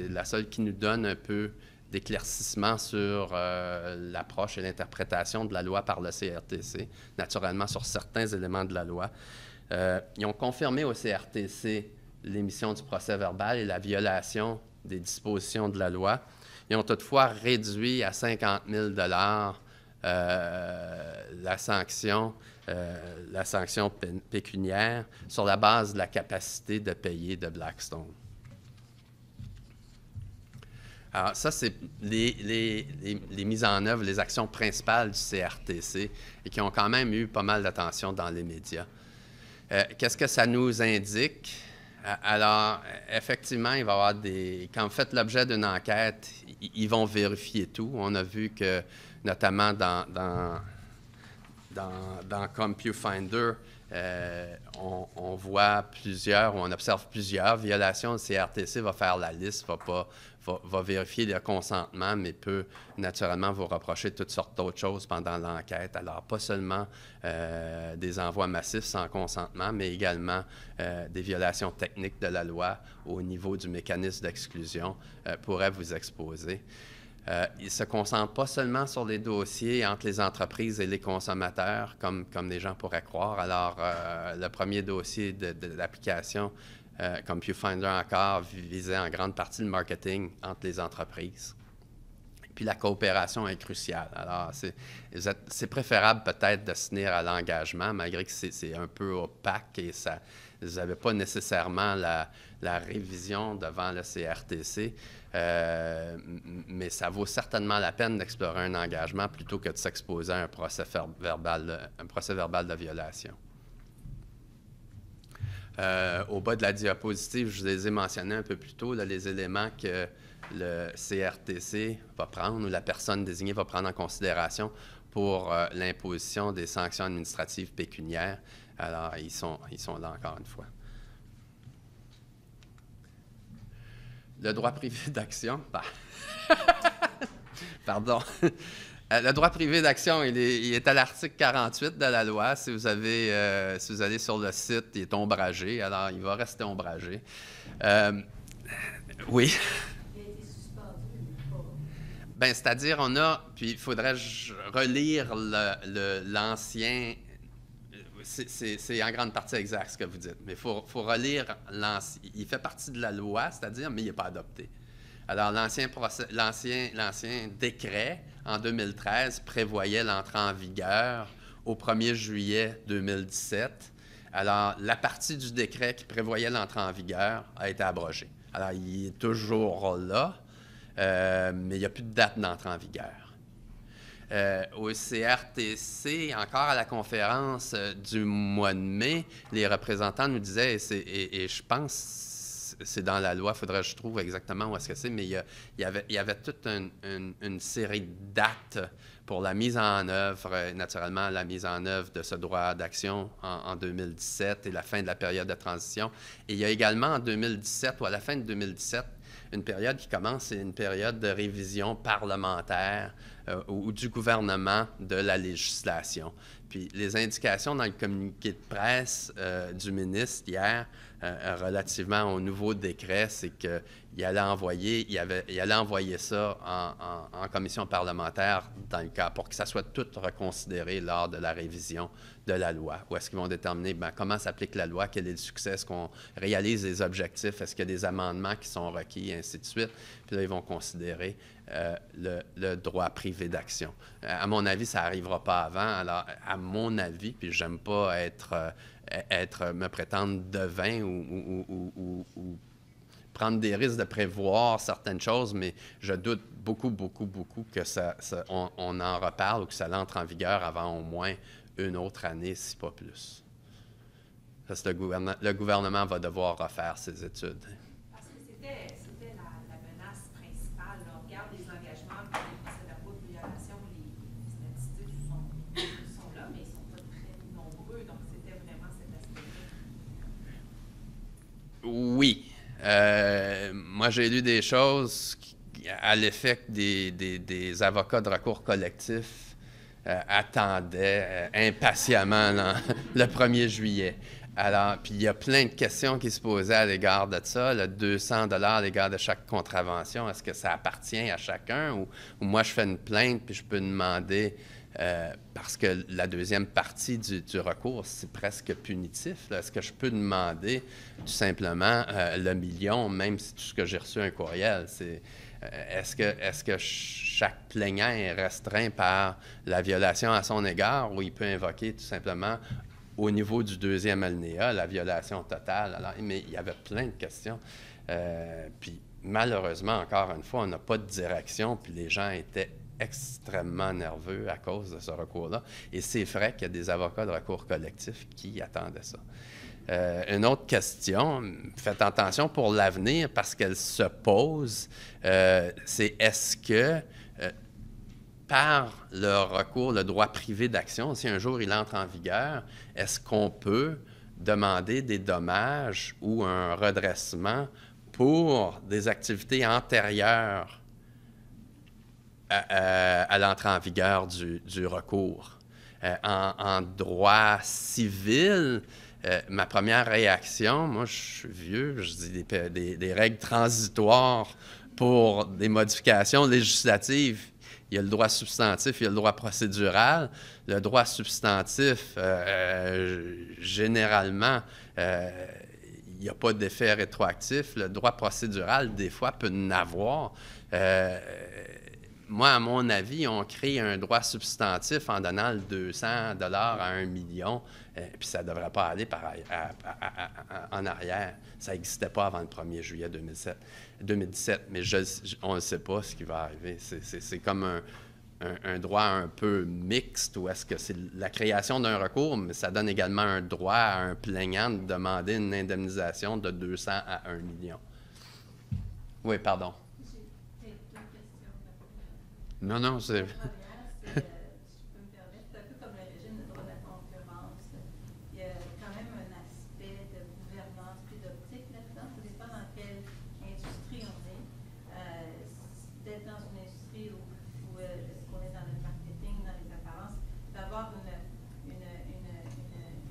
la seule qui nous donne un peu d'éclaircissement sur l'approche et l'interprétation de la loi par le CRTC, naturellement sur certains éléments de la loi. Ils ont confirmé au CRTC l'émission du procès-verbal et la violation des dispositions de la loi. Ils ont toutefois réduit à 50 000 $ la sanction pécuniaire sur la base de la capacité de payer de Blackstone. Alors, ça, c'est les mises en œuvre, les actions principales du CRTC et qui ont quand même eu pas mal d'attention dans les médias. Qu'est-ce que ça nous indique? Alors, effectivement, il va y avoir quand vous faites l'objet d'une enquête, ils vont vérifier tout. On a vu que, notamment dans CompuFinder, on voit plusieurs, ou on observe plusieurs violations. Le CRTC va faire la liste, va vérifier le consentement, mais peut naturellement vous reprocher toutes sortes d'autres choses pendant l'enquête. Alors, pas seulement des envois massifs sans consentement, mais également des violations techniques de la loi au niveau du mécanisme d'exclusion pourraient vous exposer. Il ne se concentre pas seulement sur les dossiers entre les entreprises et les consommateurs, comme les gens pourraient croire. Alors, le premier dossier de l'application, CompuFinder encore, visait en grande partie le marketing entre les entreprises. Puis la coopération est cruciale. Alors, c'est préférable peut-être de se tenir à l'engagement, malgré que c'est un peu opaque et ça, vous n'avez pas nécessairement la révision devant le CRTC, mais ça vaut certainement la peine d'explorer un engagement plutôt que de s'exposer à un procès-verbal de violation. Au bas de la diapositive, je vous les ai mentionnés un peu plus tôt, là, les éléments que le CRTC va prendre ou la personne désignée va prendre en considération pour l'imposition des sanctions administratives pécuniaires. Alors, ils sont là encore une fois. Le droit privé d'action, pardon. Le droit privé d'action, il est à l'article 48 de la loi. Si vous allez sur le site, il est ombragé. Alors, il va rester ombragé. Oui. Il a été suspendu. Bien, c'est-à-dire, puis il faudrait relire l'ancien. C'est en grande partie exact ce que vous dites, mais il faut relire l'ancien. Il fait partie de la loi, c'est-à-dire, mais il n'est pas adopté. Alors, l'ancien décret, en 2013, prévoyait l'entrée en vigueur au 1er juillet 2017. Alors, la partie du décret qui prévoyait l'entrée en vigueur a été abrogée. Alors, il est toujours là, mais il n'y a plus de date d'entrée en vigueur. Au CRTC, encore à la conférence du mois de mai, les représentants nous disaient, et je pense c'est dans la loi, il faudrait que je trouve exactement où est-ce que c'est, mais il y avait toute une série de dates pour la mise en œuvre, naturellement la mise en œuvre de ce droit d'action en 2017 et la fin de la période de transition. Et il y a également en 2017 ou à la fin de 2017, une période qui commence, c'est une période de révision parlementaire ou du gouvernement de la législation. Puis les indications dans le communiqué de presse du ministre hier relativement au nouveau décret, c'est qu'il allait envoyer ça en commission parlementaire dans le cas pour que ça soit tout reconsidéré lors de la révision de la loi. Où est-ce qu'ils vont déterminer comment s'applique la loi, quel est le succès, est-ce qu'on réalise les objectifs, est-ce qu'il y a des amendements qui sont requis, et ainsi de suite. Puis là, ils vont considérer le droit privé d'action. À mon avis, ça n'arrivera pas avant. Alors, à mon avis, puis j'aime pas me prétendre devin ou prendre des risques de prévoir certaines choses, mais je doute beaucoup que on en reparle ou que ça entre en vigueur avant au moins une autre année, si pas plus. Parce que le gouvernement va devoir refaire ses études. Parce que c'était la menace principale. Là. On regarde les engagements, puis la pas de violation, les statistiques sont là, mais ils ne sont pas très nombreux. Donc, c'était vraiment cet aspect-là. Oui. Moi, j'ai lu des choses à l'effet que des avocats de recours collectif attendaient impatiemment le 1er juillet. Alors, puis il y a plein de questions qui se posaient à l'égard de ça. Le 200 $ à l'égard de chaque contravention, est-ce que ça appartient à chacun ou moi, je fais une plainte puis je peux demander, parce que la deuxième partie du recours, c'est presque punitif. Est-ce que je peux demander tout simplement le million, même si tout ce que j'ai reçu un courriel, c'est... Est-ce que chaque plaignant est restreint par la violation à son égard ou il peut invoquer tout simplement au niveau du deuxième alinéa la violation totale? Alors, mais il y avait plein de questions. Puis malheureusement, encore une fois, on n'a pas de direction, puis les gens étaient extrêmement nerveux à cause de ce recours-là. Et c'est vrai qu'il y a des avocats de recours collectif qui attendaient ça. Une autre question, faites attention pour l'avenir parce qu'elle se pose, c'est est-ce que par le recours, le droit privé d'action, si un jour il entre en vigueur, est-ce qu'on peut demander des dommages ou un redressement pour des activités antérieures à l'entrée en vigueur du recours? En droit civil, ma première réaction, moi, je suis vieux, je dis des règles transitoires pour des modifications législatives. Il y a le droit substantif, il y a le droit procédural. Le droit substantif, généralement, il n'y a pas d'effet rétroactif. Le droit procédural, des fois, peut en avoir. Moi, à mon avis, on crée un droit substantif en donnant le 200 $ à 1 million, puis ça ne devrait pas aller en arrière. Ça n'existait pas avant le 1er juillet 2017, mais on ne sait pas ce qui va arriver. C'est comme un droit un peu mixte, où est-ce que c'est la création d'un recours, mais ça donne également un droit à un plaignant de demander une indemnisation de 200 à 1 million. Oui, pardon. Non, c'est... Si je peux me permettre, c'est un peu comme le régime de droit de la concurrence. Il y a quand même un aspect de gouvernance plus d'optique là-dedans. Ça dépend dans quelle industrie on est. D'être dans une industrie où est-ce qu'on est dans le marketing, dans les apparences, d'avoir une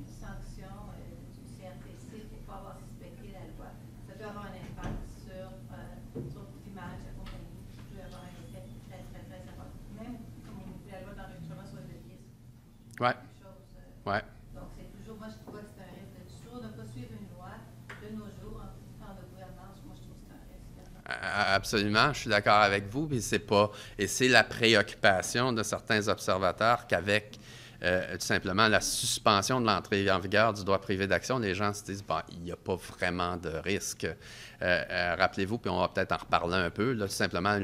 sanction du CRTC qui faut avoir respecté la loi. Ça peut avoir un impact sur l'image de la compagnie, qui peut avoir un effet très, très, très important. Même comme la loi Absolument, je suis d'accord avec vous, et c'est la préoccupation de certains observateurs qu'avec tout simplement la suspension de l'entrée en vigueur du droit privé d'action, les gens se disent, bon, il n'y a pas vraiment de risque. Rappelez-vous, puis on va peut-être en reparler un peu, là, tout simplement,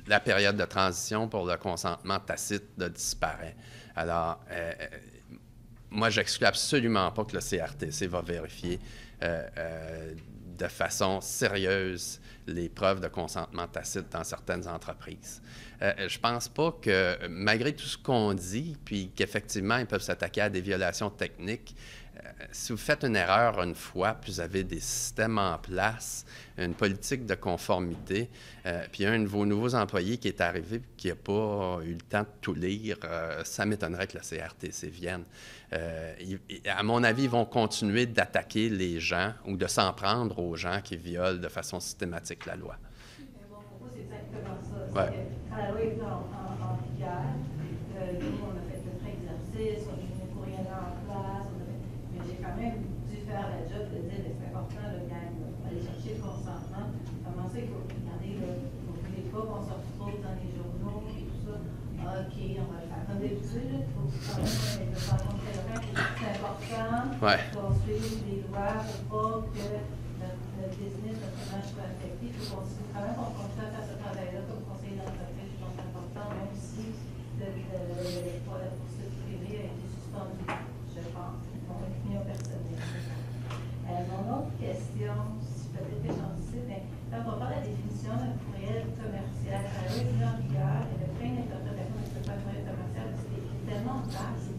la période de transition pour le consentement tacite disparaît. Alors, moi, j'exclus absolument pas que le CRTC va vérifier de façon sérieuse les preuves de consentement tacite dans certaines entreprises. Je ne pense pas que, malgré tout ce qu'on dit, puis qu'effectivement, ils peuvent s'attaquer à des violations techniques, si vous faites une erreur une fois, puis vous avez des systèmes en place, une politique de conformité, puis un de vos nouveaux employés qui est arrivé et qui n'a pas eu le temps de tout lire, ça m'étonnerait que le CRTC vienne. À mon avis, ils vont continuer d'attaquer les gens ou de s'en prendre aux gens qui violent de façon systématique la loi. Bon, pour vous, c'est exactement ça. Ouais. Quand la loi est en vigueur, nous, on a fait le train d'exercice, on a mis le courriel en place, mais j'ai quand même dû faire la job de dire, c'est important, le gang, aller chercher le consentement. Comment ça, il faut regarder, vous ne voulez pas qu'on se retrouve dans les journaux et tout ça. OK, on va le faire. Comme d'habitude, il faut quand même le faire contre quelqu'un, c'est important qu'on suive les lois pour pas que notre business, notre image soit affectée. Il faut quand même qu'on continue à faire ce travail-là comme conseiller d'entreprise. Je pense que c'est important, même si la poursuite privée a été suspendue, je pense, mon opinion personnelle. Mon autre question, peut-être que j'en sais, mais quand on parle de la définition d'un courriel commercial, à la loi est en vigueur, il y avait plein d'interprétations de ce courriel commercial, c'était tellement vaste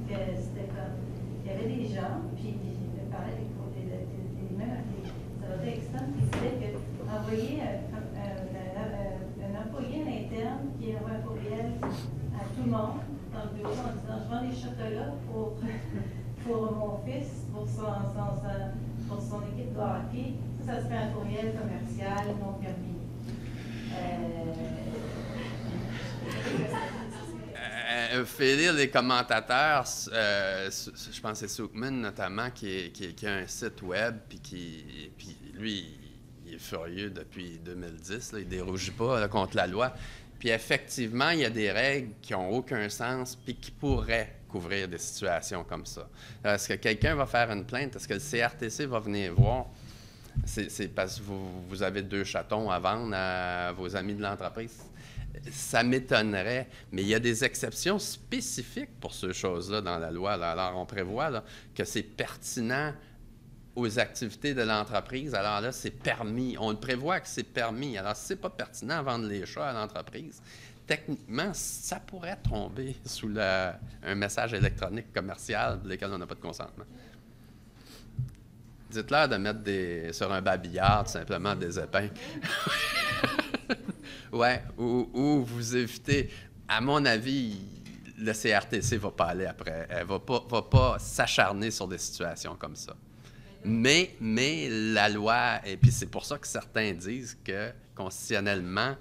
que c'était comme, il y avait des gens, puis ils me parlaient même des avocats externes qui disaient qu'envoyer un employé à l'interne qui envoie un courriel à tout le monde dans le bureau en disant je vends des chocolats pour mon fils, pour son équipe de hockey, ça serait un courriel commercial non permis. Fait lire les commentateurs, je pense que c'est Soukman notamment qui a un site web, puis lui, il est furieux depuis 2010, là, il ne dérougit pas là, contre la loi. Puis effectivement, il y a des règles qui n'ont aucun sens, puis qui pourraient couvrir des situations comme ça. Est-ce que quelqu'un va faire une plainte? Est-ce que le CRTC va venir voir? C'est parce que vous avez 2 chatons à vendre à vos amis de l'entreprise. Ça m'étonnerait, mais il y a des exceptions spécifiques pour ces choses-là dans la loi. Là. Alors, on prévoit là, que c'est pertinent aux activités de l'entreprise. Alors là, c'est permis. On le prévoit que c'est permis. Alors, si ce n'est pas pertinent de vendre les chats à l'entreprise, techniquement, ça pourrait tomber sous un message électronique commercial pour lequel on n'a pas de consentement. Dites-leur de mettre sur un babillard, tout simplement, des épingles. Oui, ou vous évitez. À mon avis, le CRTC ne va pas aller après. Elle ne va pas s'acharner sur des situations comme ça. Mais la loi, et puis c'est pour ça que certains disent que constitutionnellement,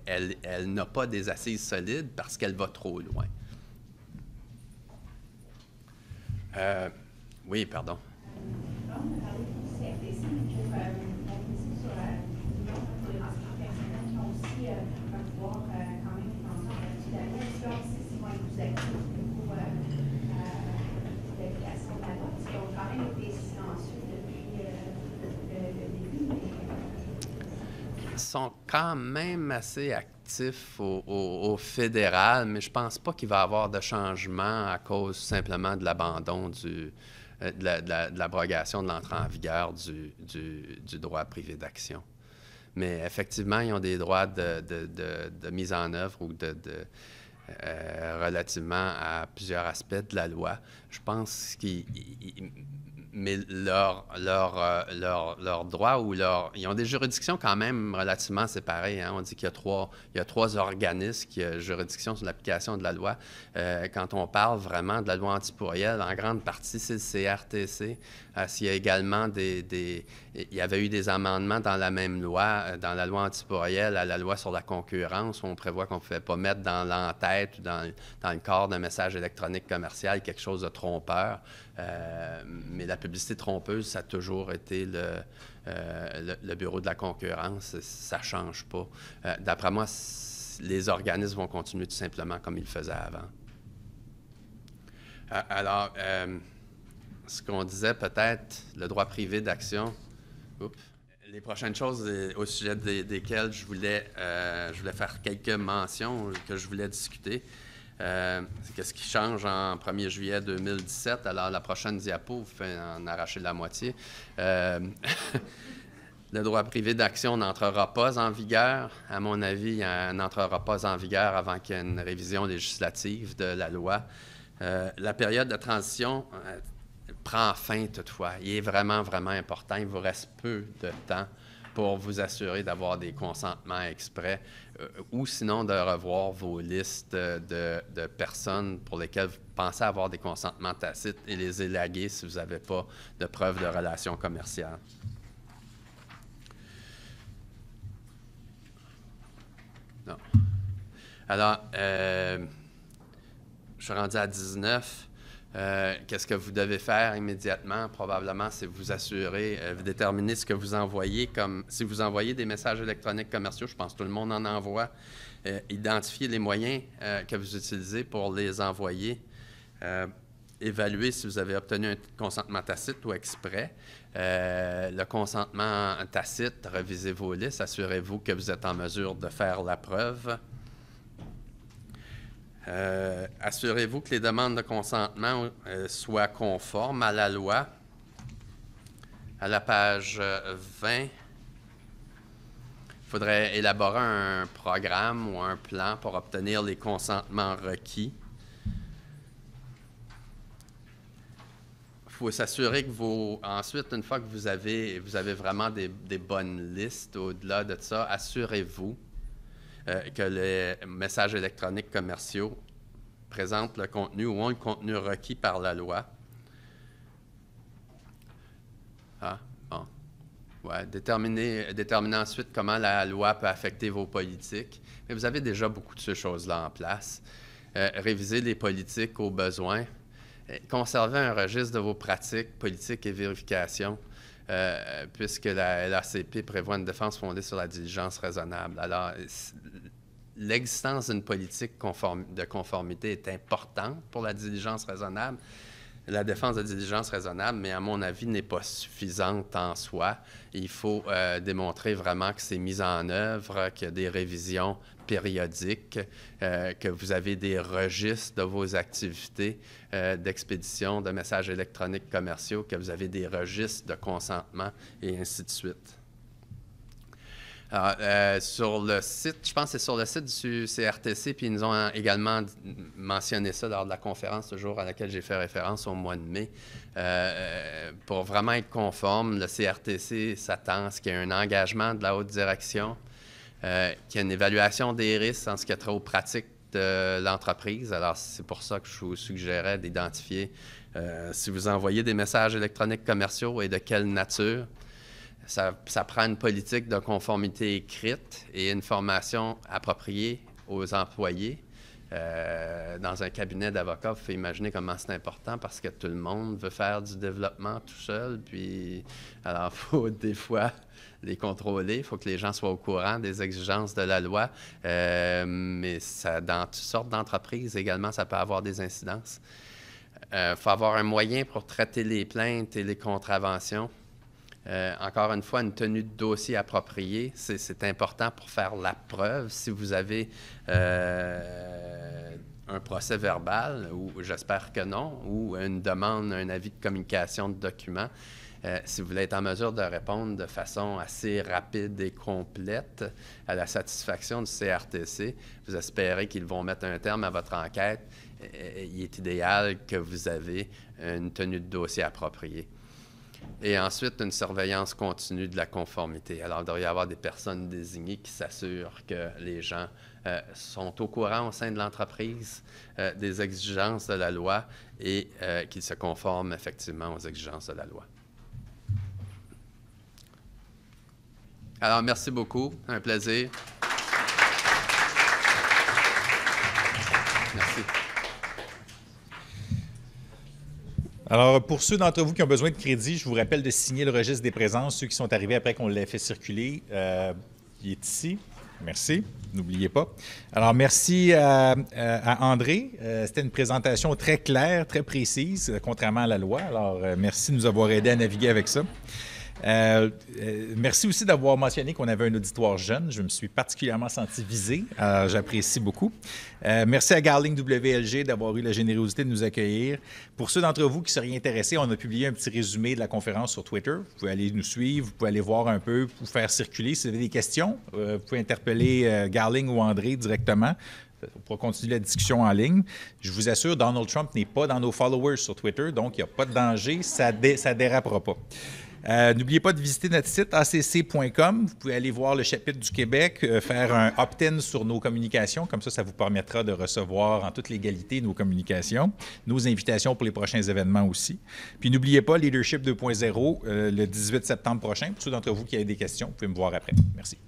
elle n'a pas des assises solides parce qu'elle va trop loin. Oui, pardon. On a parlé du CRTC, mais pour la question sur les personnels qui ont aussi un pouvoir quand même financier là-dessus. La loi, c'est moi qui vous active pour l'application de la loi, parce qu'ils ont quand même été silencieux depuis le début. Ils sont quand même assez actifs au fédéral, mais je ne pense pas qu'il va y avoir de changement à cause simplement de l'abandon de l'abrogation de l'entrée en vigueur du droit privé d'action. Mais effectivement, ils ont des droits de mise en œuvre ou relativement à plusieurs aspects de la loi. Je pense mais leurs droits ou ils ont des juridictions quand même relativement séparées. Hein. On dit qu'il y a trois organismes qui ont juridiction sur l'application de la loi. Quand on parle vraiment de la loi antipourriel, en grande partie, c'est le CRTC. S'il y a également il y avait eu des amendements dans la même loi, dans la loi antipourriel, à la loi sur la concurrence, où on prévoit qu'on ne pouvait pas mettre dans l'entête ou dans le corps d'un message électronique commercial quelque chose de trompeur. Mais publicité trompeuse, ça a toujours été le Bureau de la concurrence. Ça ne change pas. D'après moi, les organismes vont continuer tout simplement comme ils le faisaient avant. Alors, ce qu'on disait peut-être, le droit privé d'action. Les prochaines choses au sujet desquelles je voulais faire quelques mentions que je voulais discuter. C'est qu'est-ce qui change en 1er juillet 2017. Alors, la prochaine diapo, vous faites en arracher la moitié. Le droit privé d'action n'entrera pas en vigueur. À mon avis, il n'entrera pas en vigueur avant qu'il y ait une révision législative de la loi. La période de transition prend fin toutefois. Il est vraiment, vraiment important. Il vous reste peu de temps pour vous assurer d'avoir des consentements exprès ou sinon de revoir vos listes de personnes pour lesquelles vous pensez avoir des consentements tacites et les élaguer si vous n'avez pas de preuve de relation commerciale. Non. Alors, je suis rendu à 19. Qu'est-ce que vous devez faire immédiatement? Probablement, c'est vous assurer, vous déterminer ce que vous envoyez. Comme si vous envoyez des messages électroniques commerciaux, je pense que tout le monde en envoie. Identifier les moyens que vous utilisez pour les envoyer. Évaluer si vous avez obtenu un consentement tacite ou exprès. Le consentement tacite, revisez vos listes. Assurez-vous que vous êtes en mesure de faire la preuve. Assurez-vous que les demandes de consentement soient conformes à la loi. À la page 20, il faudrait élaborer un programme ou un plan pour obtenir les consentements requis. Il faut s'assurer que ensuite, une fois que vous avez vraiment des bonnes listes, au-delà de ça, assurez-vous que les messages électroniques commerciaux présentent le contenu ou ont le contenu requis par la loi. Bon. Ouais, déterminez ensuite comment la loi peut affecter vos politiques. Mais vous avez déjà beaucoup de ces choses-là en place. Révisez les politiques au besoin. Conservez un registre de vos pratiques, politiques et vérifications. Puisque la LACP prévoit une défense fondée sur la diligence raisonnable. Alors, l'existence d'une politique de conformité est importante pour la diligence raisonnable. La défense de diligence raisonnable, mais à mon avis, n'est pas suffisante en soi. Il faut démontrer vraiment que c'est mis en œuvre, qu'il y a des révisions périodiques, que vous avez des registres de vos activités d'expédition, de messages électroniques commerciaux, que vous avez des registres de consentement et ainsi de suite. Alors, sur le site, je pense que c'est sur le site du CRTC, puis ils nous ont également mentionné ça lors de la conférence toujours à laquelle j'ai fait référence au mois de mai. Pour vraiment être conforme, le CRTC s'attend à ce qu'il y ait un engagement de la haute direction, qu'il y ait une évaluation des risques en ce qui a trait aux pratiques de l'entreprise. Alors, c'est pour ça que je vous suggérais d'identifier si vous envoyez des messages électroniques commerciaux et de quelle nature. Ça prend une politique de conformité écrite et une formation appropriée aux employés. Dans un cabinet d'avocats, vous pouvez imaginer comment c'est important parce que tout le monde veut faire du développement tout seul. Puis, alors, il faut des fois les contrôler. Il faut que les gens soient au courant des exigences de la loi. Mais ça, dans toutes sortes d'entreprises également, ça peut avoir des incidences. Il faut avoir un moyen pour traiter les plaintes et les contraventions. Encore une fois, une tenue de dossier appropriée, c'est important pour faire la preuve. Si vous avez un procès verbal, ou j'espère que non, ou une demande, un avis de communication de documents, si vous voulez être en mesure de répondre de façon assez rapide et complète à la satisfaction du CRTC, vous espérez qu'ils vont mettre un terme à votre enquête. Il est idéal que vous avez une tenue de dossier appropriée. Et ensuite, une surveillance continue de la conformité. Alors, il devrait y avoir des personnes désignées qui s'assurent que les gens sont au courant au sein de l'entreprise des exigences de la loi et qu'ils se conforment effectivement aux exigences de la loi. Alors, merci beaucoup. Un plaisir. Merci. Alors, pour ceux d'entre vous qui ont besoin de crédit, je vous rappelle de signer le registre des présences, ceux qui sont arrivés après qu'on l'ait fait circuler. Il est ici. Merci. N'oubliez pas. Alors, merci à André. C'était une présentation très claire, très précise, contrairement à la loi. Alors, merci de nous avoir aidés à naviguer avec ça. Merci aussi d'avoir mentionné qu'on avait un auditoire jeune. Je me suis particulièrement senti visé. J'apprécie beaucoup. Merci à Garling WLG d'avoir eu la générosité de nous accueillir. Pour ceux d'entre vous qui seraient intéressés, on a publié un petit résumé de la conférence sur Twitter. Vous pouvez aller nous suivre, vous pouvez aller voir un peu, vous faire circuler. Si vous avez des questions, vous pouvez interpeller Garling ou André directement. On pourra continuer la discussion en ligne. Je vous assure, Donald Trump n'est pas dans nos followers sur Twitter, donc il n'y a pas de danger, ça dérapera pas. N'oubliez pas de visiter notre site acc.com. Vous pouvez aller voir le chapitre du Québec, faire un opt-in sur nos communications. Comme ça vous permettra de recevoir en toute légalité nos communications, nos invitations pour les prochains événements aussi. Puis n'oubliez pas Leadership 2.0 le 18 septembre prochain. Pour ceux d'entre vous qui avez des questions, vous pouvez me voir après. Merci.